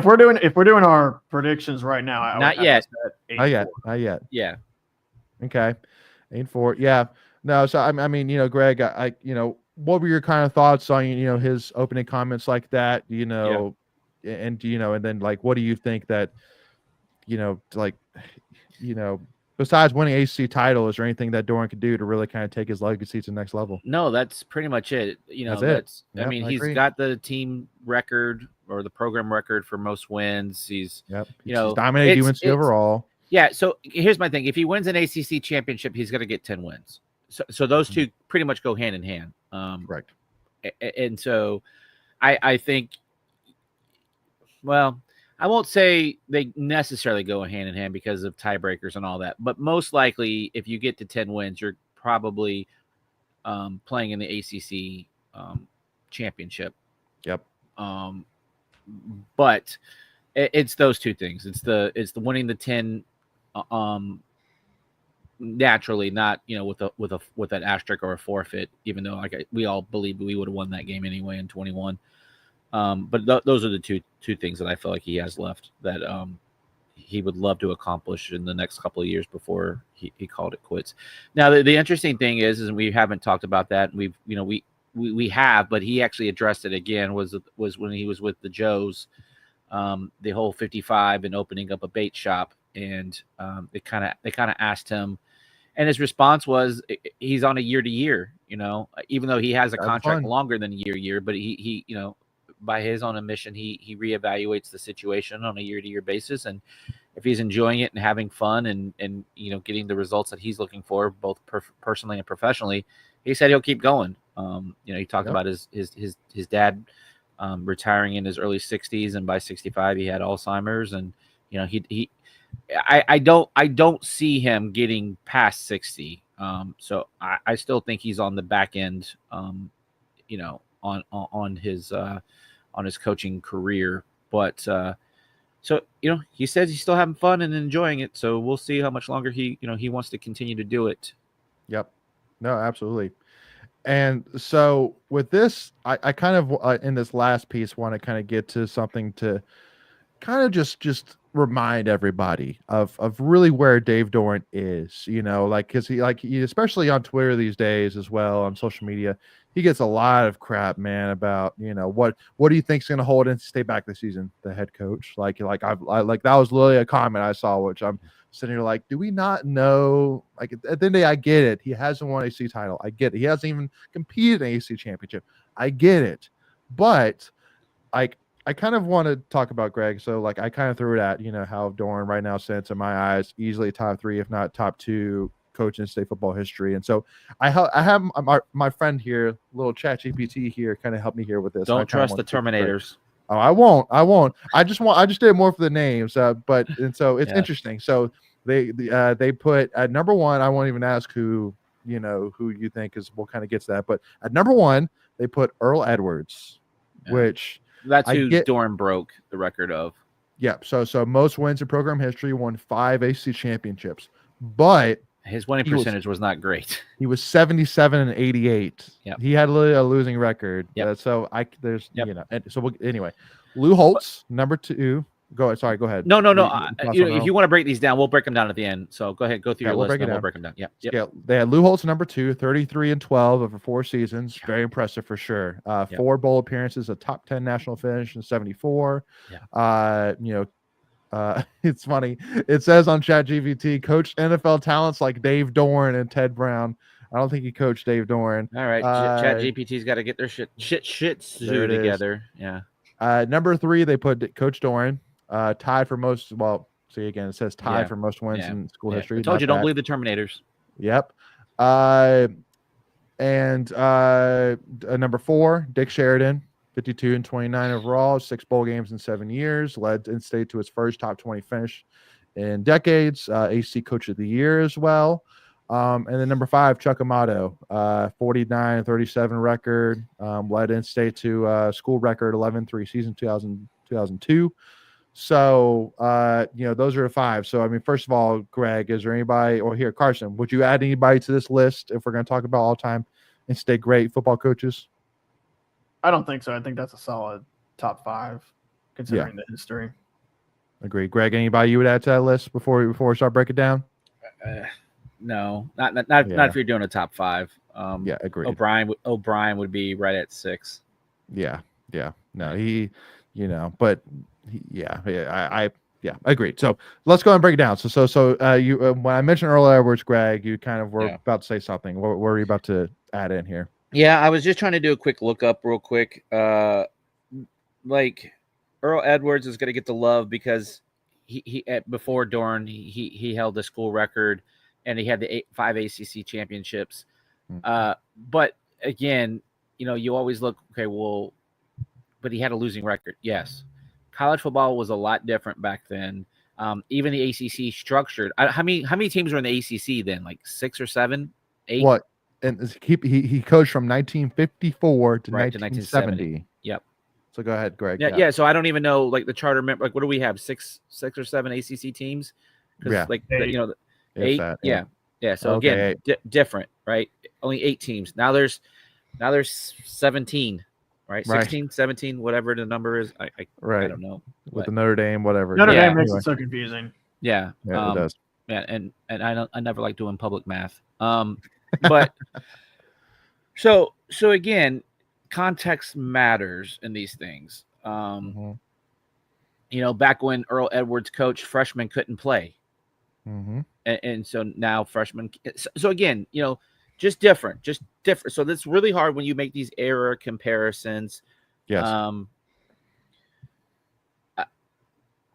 we're doing our predictions right now, I not yet. Not yet. Yeah. Okay. 8-4. Yeah. No. So I mean, Greg, what were your kind of thoughts on his opening comments like that? And and then like, what do you think that besides winning ACC title, is there anything that Doeren could do to really kind of take his legacy to the next level? No, that's pretty much it. That's it. I mean, he's got the team record or the program record for most wins. He's dominated UNC overall. Yeah. So here's my thing: if he wins an ACC championship, he's going to get 10 wins. So those two pretty much go hand in hand. Correct. And so I think, well, I won't say they necessarily go hand in hand because of tiebreakers and all that, but most likely, if you get to 10 wins, you're probably playing in the ACC championship. Yep. But it's those two things. It's the winning the 10 naturally, not with an asterisk or a forfeit, even though we all believe we would have won that game anyway in 21. But those are the two things that I feel like he has left that he would love to accomplish in the next couple of years before he called it quits. Now, the interesting thing is, and we haven't talked about that. We have, but he actually addressed it again. Was when he was with the Joes, the whole 55 and opening up a bait shop, and they kind of asked him, and his response was he's on a year to year. Even though he has a contract longer than a year, but he by his own admission, he reevaluates the situation on a year-to-year basis, and if he's enjoying it and having fun and getting the results that he's looking for, both personally and professionally, he said he'll keep going. He talked about his dad retiring in his early 60s, and by 65 he had Alzheimer's, and I don't see him getting past 60. So I still think he's on the back end, on his coaching career, but so he says he's still having fun and enjoying it. So we'll see how much longer he wants to continue to do it. Yep. No, absolutely. And so with this, I kind of in this last piece want to kind of get to something to kind of just remind everybody of really where Dave Doeren is, because he especially on Twitter these days as well, on social media, he gets a lot of crap, man, about what do you think's going to hold NC State back this season, the head coach. I that was literally a comment I saw, which I'm sitting here like, do we not know? Like, at the end of the day, I get it. He hasn't won an ACC title. I get it. He hasn't even competed in an ACC championship. I get it. But I kind of want to talk about Greg. So I kind of threw it at, how Doeren right now stands in my eyes, easily top 3, if not top 2 coach in state football history. And so I have my friend here, little ChatGPT here, kind of help me here with this. Don't trust the Terminators. Oh, I won't. I just did it more for the names. And so it's interesting. So they put at number 1, I won't even ask who you think we'll kind of get to that. But at number 1, they put Earl Edwards, which that's who Doeren broke the record of. Yeah. So most wins in program history, won 5 ACC championships, but His winning percentage was not great. He was 77 and 88. Yep. He had a losing record. Yep. Anyway, Lou Holtz, number 2. Go ahead. No. If you want to break these down, we'll break them down at the end. So go ahead, go through your list, and we'll break them down. Yeah. Yeah. They had Lou Holtz number 2, 33 and 12 over 4 seasons. Very impressive for sure. 4 bowl appearances, a top 10 national finish in 74. It's funny. It says on ChatGPT, coached NFL talents like Dave Doeren and Ted Brown. I don't think he coached Dave Doeren. All right. ChatGPT's got to get their shit together. Yeah. Number 3, they put Coach Doeren. Tied for most. Well, see again, it says tied for most wins in school history. I told you, don't believe the Terminators. Yep. And number 4, Dick Sheridan, 52 and 29 overall, 6 bowl games in 7 years, led in-state to his first top 20 finish in decades. ACC Coach of the Year as well. And then number 5, Chuck Amato, 49-37 record, led in-state to school record 11-3 season 2002. So, those are the 5. So, I mean, first of all, Greg, is there anybody, or here, Carson, would you add anybody to this list if we're going to talk about all-time in-state great football coaches? I don't think so. I think that's a solid top 5, considering the history. Agree. Greg, anybody you would add to that list before we start breaking down? No, not if you're doing a top 5. Agree. O'Brien would be right at 6. Yeah. No, he, but I agreed. So let's go and break it down. So you when I mentioned Earl Edwards, Greg, you kind of were about to say something. What were you about to add in here? Yeah, I was just trying to do a quick lookup real quick. Like Earl Edwards is going to get the love because he before Doeren, he held the school record and he had the 5 ACC championships. But again, you always look, okay, well, but he had a losing record. Yes. College football was a lot different back then. Even the ACC structured. How many teams were in the ACC then? Like 6 or 7, 8? What? And he coached from 1954 to 1970. Yep. So go ahead, Greg. Yeah. So I don't even know like the charter member. Like, what do we have? 6 or 7 ACC teams? Like 8. Yeah. So again, different, right? Only 8 teams. Now there's 17. Right, 16, 17, whatever the number is. I don't know. With the Notre Dame, whatever. Notre Dame makes it so confusing. Yeah, it does. Yeah, and I never like doing public math. But so again, context matters in these things. Back when Earl Edwards coached, freshmen couldn't play, and so now freshmen. So again, just different. So that's really hard when you make these era comparisons. Yes.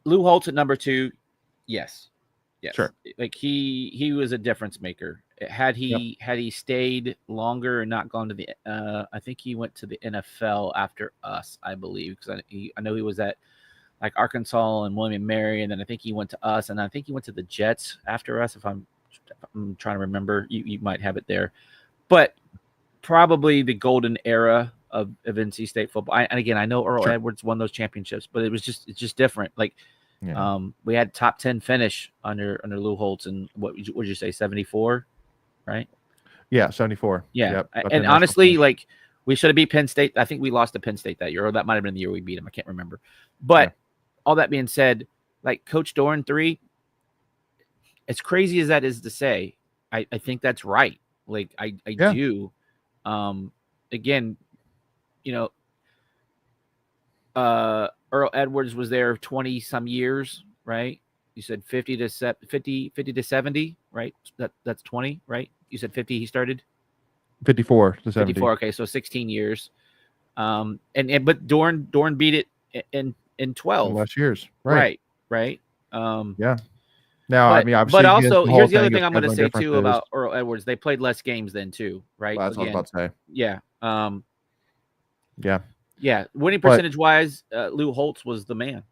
Lou Holtz at number 2. Yes. Sure. Like he was a difference maker. Had he stayed longer and not gone to the, I think he went to the NFL after us, I believe, because I know he was at like Arkansas and William and Mary, and then I think he went to us, and I think he went to the Jets after us. If I'm trying to remember, you might have it there, but probably the golden era of NC State football. And again, I know Earl Edwards won those championships, but it's just different. Like, we had top 10 finish under Lou Holtz, and what would you say, 74, right? Yeah, 74. Yeah, and honestly, like we should have beat Penn State. I think we lost to Penn State that year, or that might have been the year we beat them. I can't remember. But all that being said, like Coach Doeren 3. As crazy as that is to say, I think that's right. Like I do. Again, Earl Edwards was there 20 some years, right? You said 50 to 70, right? That's 20, right? You said 50 he started? 54 to 70. 54, okay, so 16 years. But Doeren beat it in 12 last years. Right. Yeah. Now, but also here's the other thing I'm going to say too about Earl Edwards. They played less games then too, right? Well, that's what I was about to say. Yeah. Yeah. Winning percentage wise, Lou Holtz was the man.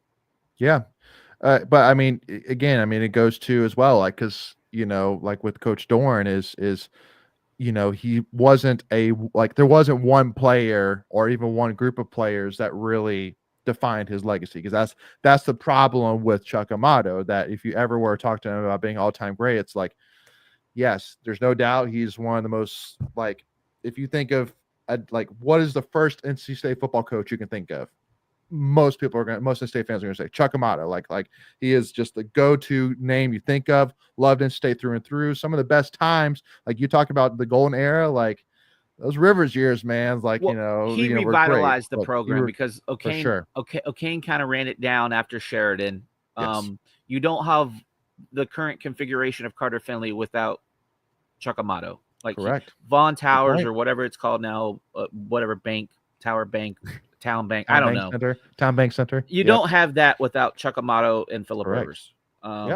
Yeah. But I mean, again, it goes to as well, like, cause like with Coach Doeren is, he wasn't there wasn't one player or even one group of players that really defined his legacy, because that's the problem with Chuck Amato, that if you ever were to talk to him about being all-time great, it's like yes, there's no doubt he's one of the most, like, if you think of like what is the first NC State football coach you can think of? Most NC State fans are gonna say Chuck Amato. Like he is just the go-to name you think of. Loved NC State through and through. Some of the best times, like you talk about the golden era, like those Rivers years, man. Like he were revitalized great, the program because O'Kane kind of ran it down after Sheridan. Yes. You don't have the current configuration of Carter Finley without Chuck Amato. Like correct. Vaughn Towers or whatever it's called now, whatever Tower Bank. Town Bank. I don't know. Town Bank Center. You don't have that without Chuck Amato and Phillip Rivers. Oh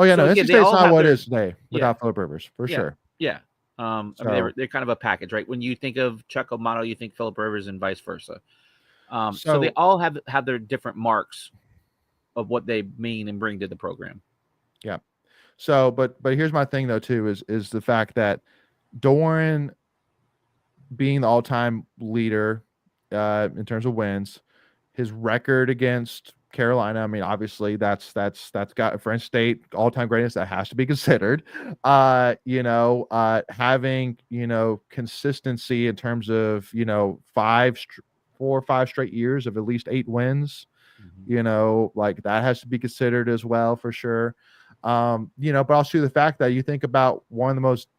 yeah, no, NC State's not what it is today without Phillip Rivers for sure. Yeah. I mean, they're kind of a package, right? When you think of Chuck Amato, you think Phillip Rivers and vice versa. So they all have their different marks of what they mean and bring to the program. Yeah. So, but here's my thing though too is the fact that Doeren being the all-time leader in terms of wins, his record against Carolina, I mean, obviously that's got French State all-time greatness that has to be considered. Having consistency in terms of 4 or 5 straight years of at least 8 wins, like that has to be considered as well for sure. But also the fact that you think about one of the most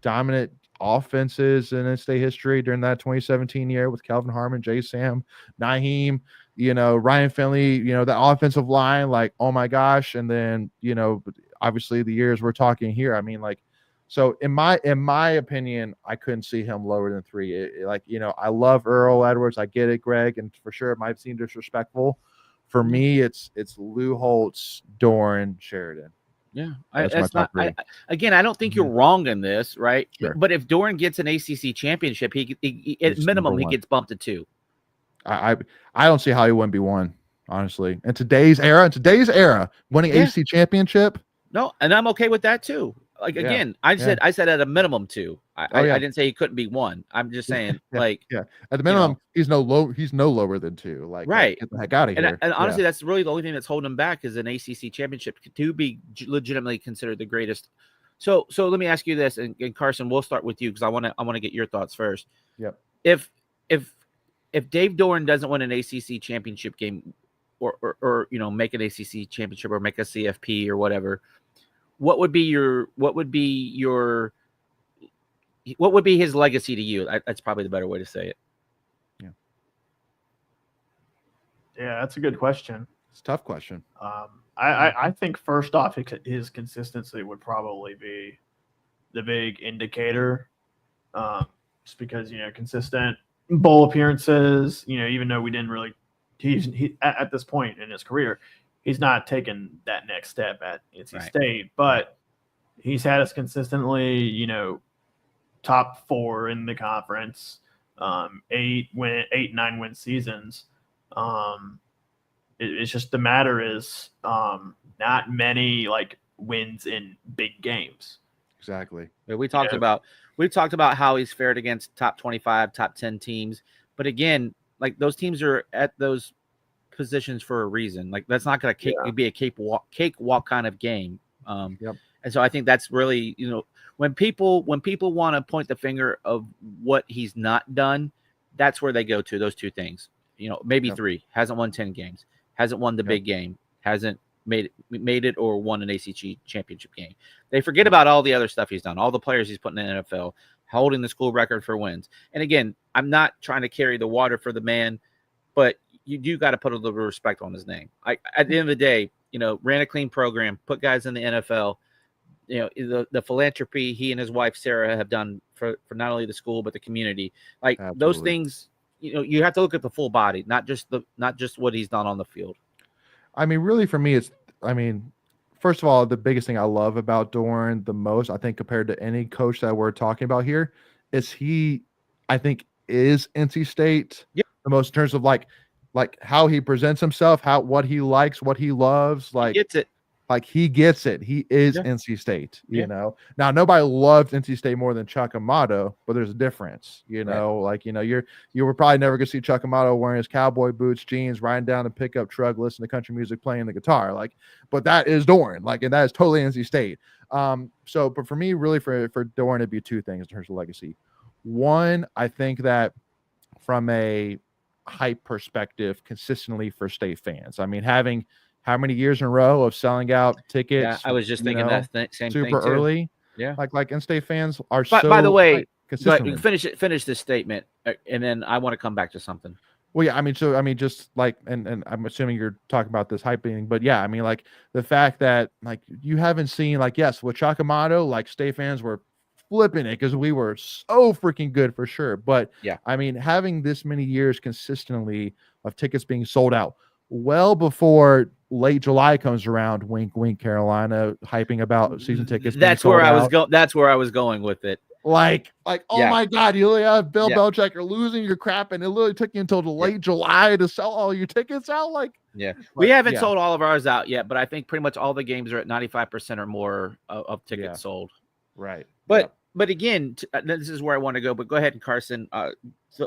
dominant offenses in state history during that 2017 year with Kelvin Harmon, Jay Sam, Naheem, Ryan Finley, that offensive line, like, oh my gosh. And then, obviously the years we're talking here, I mean, like, so in my opinion, I couldn't see him lower than 3. I love Earl Edwards. I get it, Greg. And for sure it might seem disrespectful. For me, it's Lou Holtz, Doeren, Sheridan. Yeah, I don't think you're wrong in this, right? Sure. But if Doeren gets an ACC championship, he at minimum he gets bumped to 2. I don't see how he wouldn't be 1, honestly. In today's era, winning ACC championship. No, and I'm okay with that too. Like again, I said at a minimum 2. I didn't say he couldn't be 1. I'm just saying at the minimum he's no lower than 2. Like right, get the heck out of here. And honestly, that's really the only thing that's holding him back is an ACC championship to be legitimately considered the greatest. So let me ask you this, and Carson, we'll start with you because I want to get your thoughts first. Yep. If Dave Doeren doesn't win an ACC championship game, or make an ACC championship or make a CFP or whatever, what would be his legacy to you? That's probably the better way to say it. Yeah, that's a good question. It's a tough question. I think first off, his consistency would probably be the big indicator. Just because consistent bowl appearances. Even though we didn't really, he at this point in his career, he's not taken that next step at NC State, but he's had us consistently, top 4 in the conference, 8, 9 win seasons. It's just the matter is not many like wins in big games. Exactly. We talked about how he's fared against top 25, top 10 teams, but again, like those teams are at those positions for a reason. Like that's not going to be a cakewalk kind of game. And so I think that's really, when people want to point the finger of what he's not done, that's where they go to those 2 things. Maybe 3. Hasn't won 10 games. Hasn't won the big game. Hasn't made it or won an ACC championship game. They forget about all the other stuff he's done, all the players he's put in the NFL, holding the school record for wins. And again, I'm not trying to carry the water for the man, but you do got to put a little bit of respect on his name. At the end of the day, ran a clean program, put guys in the NFL. The philanthropy he and his wife Sarah have done for not only the school but the community. Like Absolutely. Those things, you have to look at the full body, not just what he's done on the field. I mean, really, for me, first of all, the biggest thing I love about Doeren the most, I think, compared to any coach that we're talking about here, is I think, is NC State the most in terms of like how he presents himself, what he likes, what he loves, like he gets it. Like he gets it. He is NC State, you know. Now nobody loved NC State more than Chuck Amato, but there's a difference, you know. Like, you know, you were probably never gonna see Chuck Amato wearing his cowboy boots, jeans, riding down the pickup truck, listening to country music, playing the guitar. Like, but that is Doeren, like, and that is totally NC State. So but for me, really for Doeren, it'd be two things in terms of legacy. One, I think that from a hype perspective, consistently for State fans. I mean, having how many years in a row of selling out tickets? Yeah, I was just thinking that same super thing too. early. Yeah, like in-state fans are but, so. By the way, but finish this statement, and then I want to come back to something. Well, yeah, I mean, just like, and I'm assuming you're talking about this hyping, but yeah, I mean, like the fact that like you haven't seen like yes, with Chuck Amato, like State fans were flipping it because we were so freaking good for sure. But yeah, I mean, having this many years consistently of tickets being sold out well before late July comes around, wink, wink, Carolina hyping about season tickets. That's where I was going. That's where I was going with it. Like, oh my God, you literally have Bill Belichick, you're losing your crap, and it literally took you until late July to sell all your tickets out. Like, we haven't sold all of ours out yet, but I think pretty much all the games are at 95% or more of tickets sold. Right. But again, this is where I want to go. But go ahead, and Carson,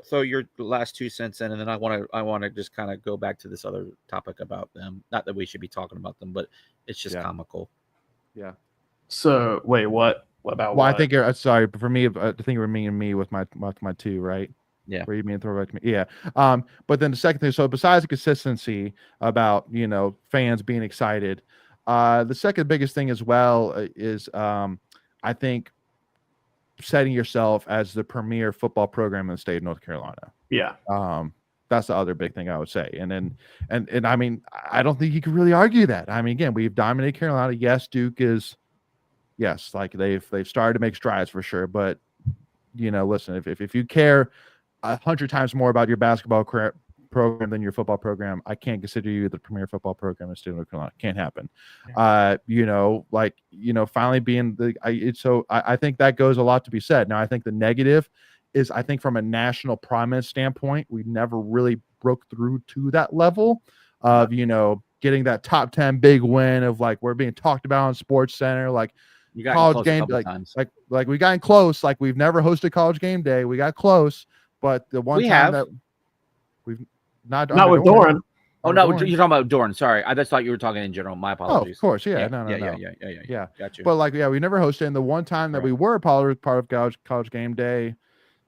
throw your last 2 cents in, and then I want to just kind of go back to this other topic about them. Not that we should be talking about them, but it's just comical. Yeah. So wait, what about? Well, I think you're sorry, but for me, I think you were meaning me with my two, right? Yeah. Where you mean throw back to me? Yeah. But then the second thing, so besides the consistency about fans being excited, the second biggest thing as well is I think setting yourself as the premier football program in the state of North Carolina. Yeah. That's the other big thing I would say. And I mean, I don't think you can really argue that. I mean, again, we've dominated Carolina. Yes, Duke is, like they've started to make strides for sure. But listen, if you care 100 times more about your basketball program than your football program, I can't consider you the premier football program in the state of North Carolina. Can't happen. Finally being I think that goes a lot to be said. Now, I think the negative is, I think from a national prominence standpoint, we never really broke through to that level of, getting that top 10 big win of like, we're being talked about on Sports Center, like college game, like we got close. Like we've never hosted College Game Day. We got close, but the one time that we've not with Doeren. Oh no, you're talking about Doeren. Sorry, I just thought you were talking in general. My apologies. Oh, of course, yeah. Got you. But like, we never hosted. And the one time that we were part of College Game Day,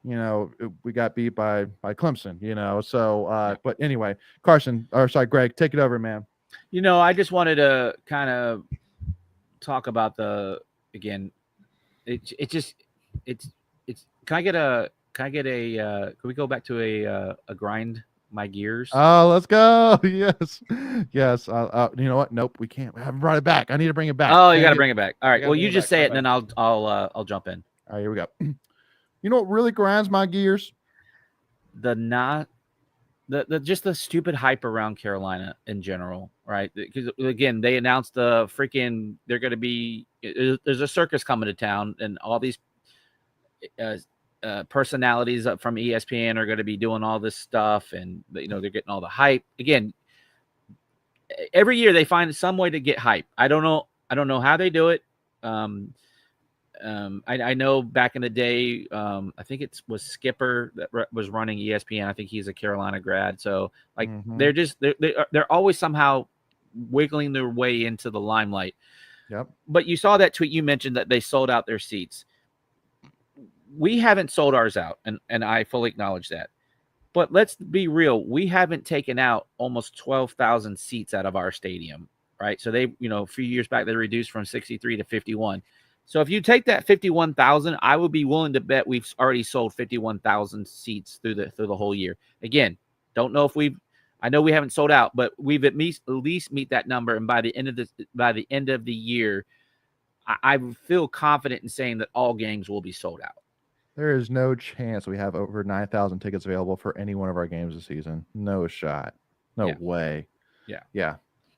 we got beat by Clemson. So, but anyway, Greg, take it over, man. I just wanted to kind of talk about can we go back to a grind my gears? Oh, let's go. Yes. You know what? Nope, we can't. We haven't brought it back. I need to bring it back. Oh, you got to bring it back. All right. Well, you just say it, and then I'll jump in. All right, here we go. You know what really grinds my gears? Just the stupid hype around Carolina in general, right? Because again, they announced they're going to be, there's a circus coming to town, and all these personalities from ESPN are going to be doing all this stuff, and they're getting all the hype. Again, every year they find some way to get hype. I don't know how they do it. I know back in the day, I think it was Skipper that was running ESPN. I think he's a Carolina grad. So like they're always somehow wiggling their way into the limelight. Yep. But you saw that tweet you mentioned that they sold out their seats. We haven't sold ours out, and I fully acknowledge that. But let's be real. We haven't taken out almost 12,000 seats out of our stadium, right? So they, a few years back, they reduced from 63 to 51. So if you take that 51,000, I would be willing to bet we've already sold 51,000 seats through the whole year. Again, don't know if I know we haven't sold out, but we've at least meet that number. And by the end of the year, I feel confident in saying that all games will be sold out. There is no chance we have over 9,000 tickets available for any one of our games this season. No shot. No way. Yeah.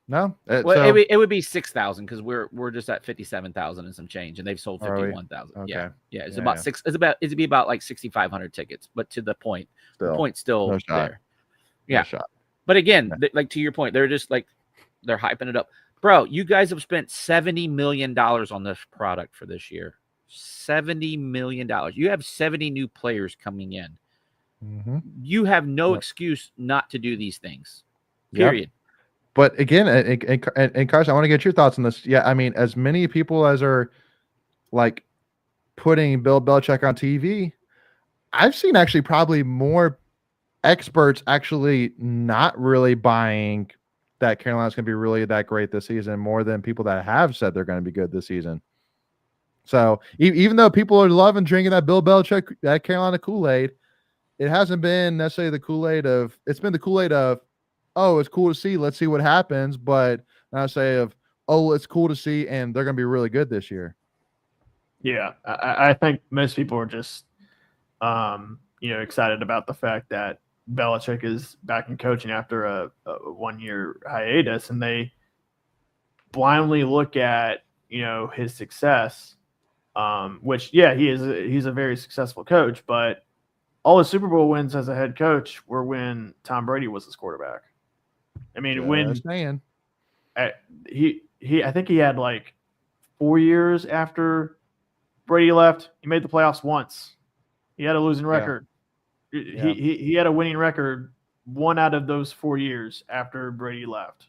No. It would be 6,000 because we're just at 57,000 and some change, and they've sold 51,000. Okay. Yeah. It's about six. It'd be about like 6,500 tickets, but to the point. The point's still there. Yeah. No shot. But again, like to your point, they're just like they're hyping it up. Bro, you guys have spent $70 million on this product for this year. $70 million. You have 70 new players coming in. Mm-hmm. You have no excuse not to do these things. Yep. Period. But again, and Carson, I want to get your thoughts on this. Yeah, I mean, as many people as are like putting Bill Belichick on TV, I've seen actually probably more experts actually not really buying that Carolina's going to be really that great this season, more than people that have said they're going to be good this season. So even though people are loving drinking that Bill Belichick, that Carolina Kool-Aid, it hasn't been necessarily the Kool-Aid of, it's been the Kool-Aid of, oh, it's cool to see, let's see what happens, but not say of, oh, it's cool to see, and they're going to be really good this year. Yeah, I think most people are just, excited about the fact that Belichick is back in coaching after a 1-year hiatus, and they blindly look at his success, which he's a very successful coach, but all his Super Bowl wins as a head coach were when Tom Brady was his quarterback. I mean, I think he had like 4 years after Brady left. He made the playoffs once. He had a losing record. Yeah. He had a winning record 1 out of those 4 years after Brady left.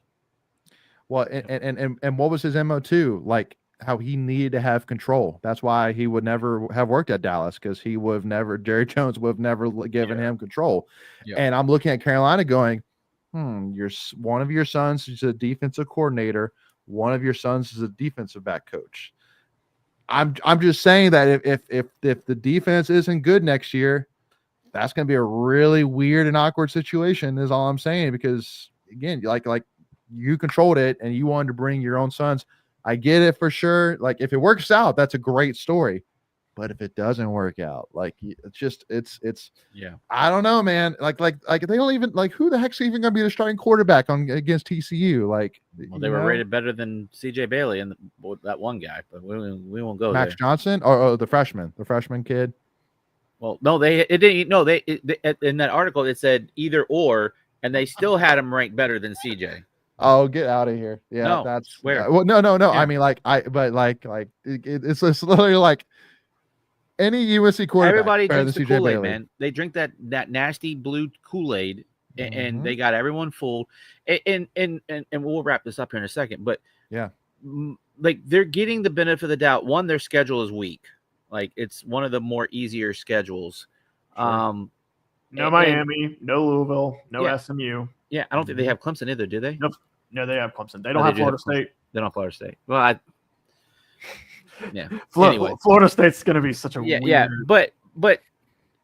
Well, and what was his MO too? Like how he needed to have control. That's why he would never have worked at Dallas, because he would have never, Jerry Jones would have never given him control. Yeah. And I'm looking at Carolina going, one of your sons is a defensive coordinator. One of your sons is a defensive back coach. I'm just saying that if the defense isn't good next year, that's going to be a really weird and awkward situation, is all I'm saying, because again, like you controlled it and you wanted to bring your own sons. I get it for sure. Like if it works out, that's a great story. But if it doesn't work out, like it's I don't know, man. Like they don't even, like, who the heck's even going to be the starting quarterback against TCU? Like, well, they were rated better than CJ Bailey and that one guy, but we won't go Max there. Johnson or the freshman kid. Well, no, it didn't. No, they in that article it said either or, and they still had him ranked better than CJ. Oh, get out of here! Yeah, no, that's where. Well, no. Yeah. I mean, it's literally like any USC quarterback. Everybody drinks the Kool-Aid, man. They drink that nasty blue Kool-Aid, and they got everyone fooled. And we'll wrap this up here in a second. But yeah, like they're getting the benefit of the doubt. One, their schedule is weak. Like it's one of the more easier schedules. Sure. No Miami, no Louisville, no SMU. Yeah, I don't think they have Clemson either, do they? Nope. No, they have Clemson. They don't have Florida State. They don't have Florida State. Well, anyway, Florida State's going to be such a weird. Yeah, but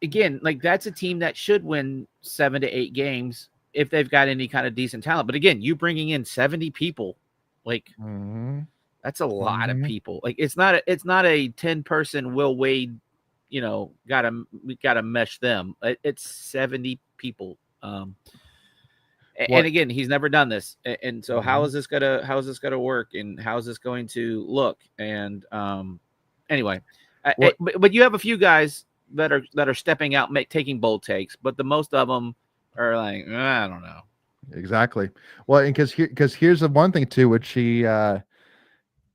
again, like that's a team that should win 7 to 8 games if they've got any kind of decent talent. But again, you bringing in 70 people, like that's a lot of people. Like it's not a 10-person Will Wade, gotta mesh them. It's 70 people. And again, he's never done this, and so how is this gonna work, and how is this going to look? And anyway, but you have a few guys that are stepping out, taking bold takes, but the most of them are like, I don't know. Exactly. Well, and because here's the one thing too, which he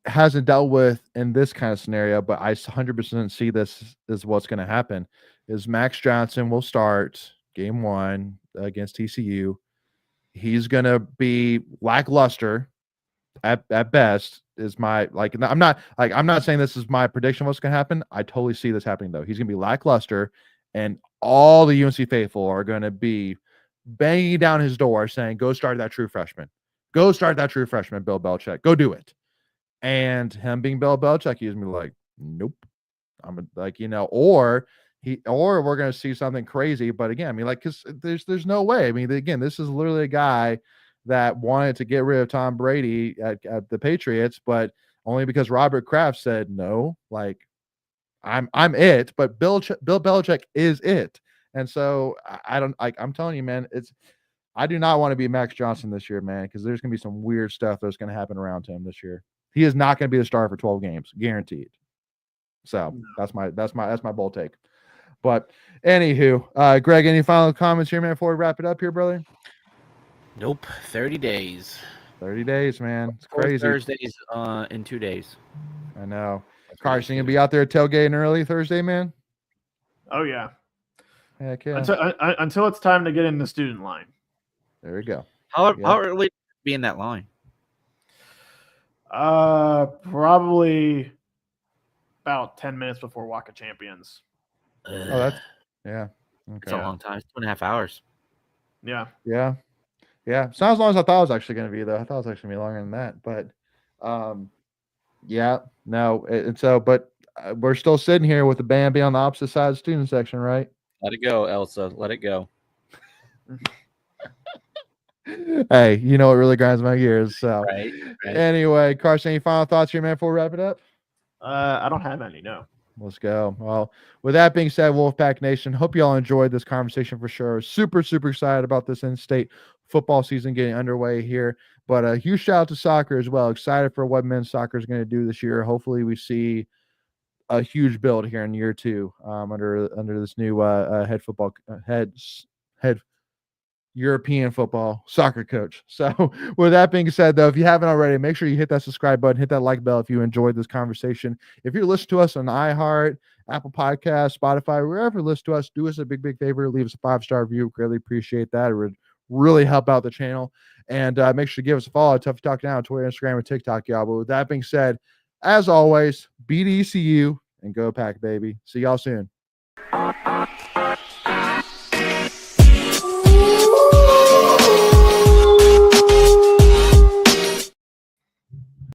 hasn't dealt with in this kind of scenario, but I 100% see this is what's going to happen. Is Max Johnson will start game 1 against TCU. He's going to be lackluster at best, is my, like, I'm not saying this is my prediction what's going to happen. I totally see this happening though. He's going to be lackluster, and all the UNC faithful are going to be banging down his door saying, go start that true freshman. Go start that true freshman, Bill Belichick. Go do it. And him being Bill Belichick, he's going to be like, nope. I'm like, or we're going to see something crazy. But again, I mean, like, because there's no way. I mean, again, this is literally a guy that wanted to get rid of Tom Brady at the Patriots, but only because Robert Kraft said no. Like, I'm it, but Bill Belichick is it. And so I'm telling you, man, I do not want to be Max Johnson this year, man, because there's going to be some weird stuff that's going to happen around him this year. He is not going to be the star for 12 games, guaranteed. So that's my bold take. But anywho, Greg, any final comments here, man, before we wrap it up here, brother? Nope. 30 days. 30 days, man. It's 4 crazy. Thursdays in 2 days. I know. Carson, you gonna be out there tailgating early Thursday, man? Oh yeah. Heck yeah. Until it's time to get in the student line. There we go. How early be in that line? Probably about 10 minutes before Walk of Champions. Oh, that's yeah. Okay. It's a long time. It's 2.5 hours. Yeah. Yeah. Yeah. It's not as long as I thought it was actually going to be, though. I thought it was actually going to be longer than that. But yeah, no. And so, but we're still sitting here with the Bambi on the opposite side of the student section, right? Let it go, Elsa. Let it go. Hey, you know what really grinds my gears. So, Right. Anyway, Carson, any final thoughts here, man, before we wrap it up? I don't have any, no. Let's go. Well, with that being said, Wolfpack Nation, hope you all enjoyed this conversation for sure. Super, super excited about this in-state football season getting underway here. But a huge shout out to soccer as well. Excited for what men's soccer is going to do this year. Hopefully we see a huge build here in year 2 under this new head European football soccer coach. So with that being said, though, if you haven't already, make sure you hit that subscribe button, hit that like bell if you enjoyed this conversation. If you're listening to us on iHeart, Apple Podcasts, Spotify, wherever you listen to us, do us a big favor. Leave us a 5-star review. Greatly appreciate that. It would really help out the channel. And make sure to give us a follow at Tuffy Talk now on Twitter, Instagram, and TikTok, y'all. But with that being said, as always, beat ECU and go Pack, baby. See y'all soon.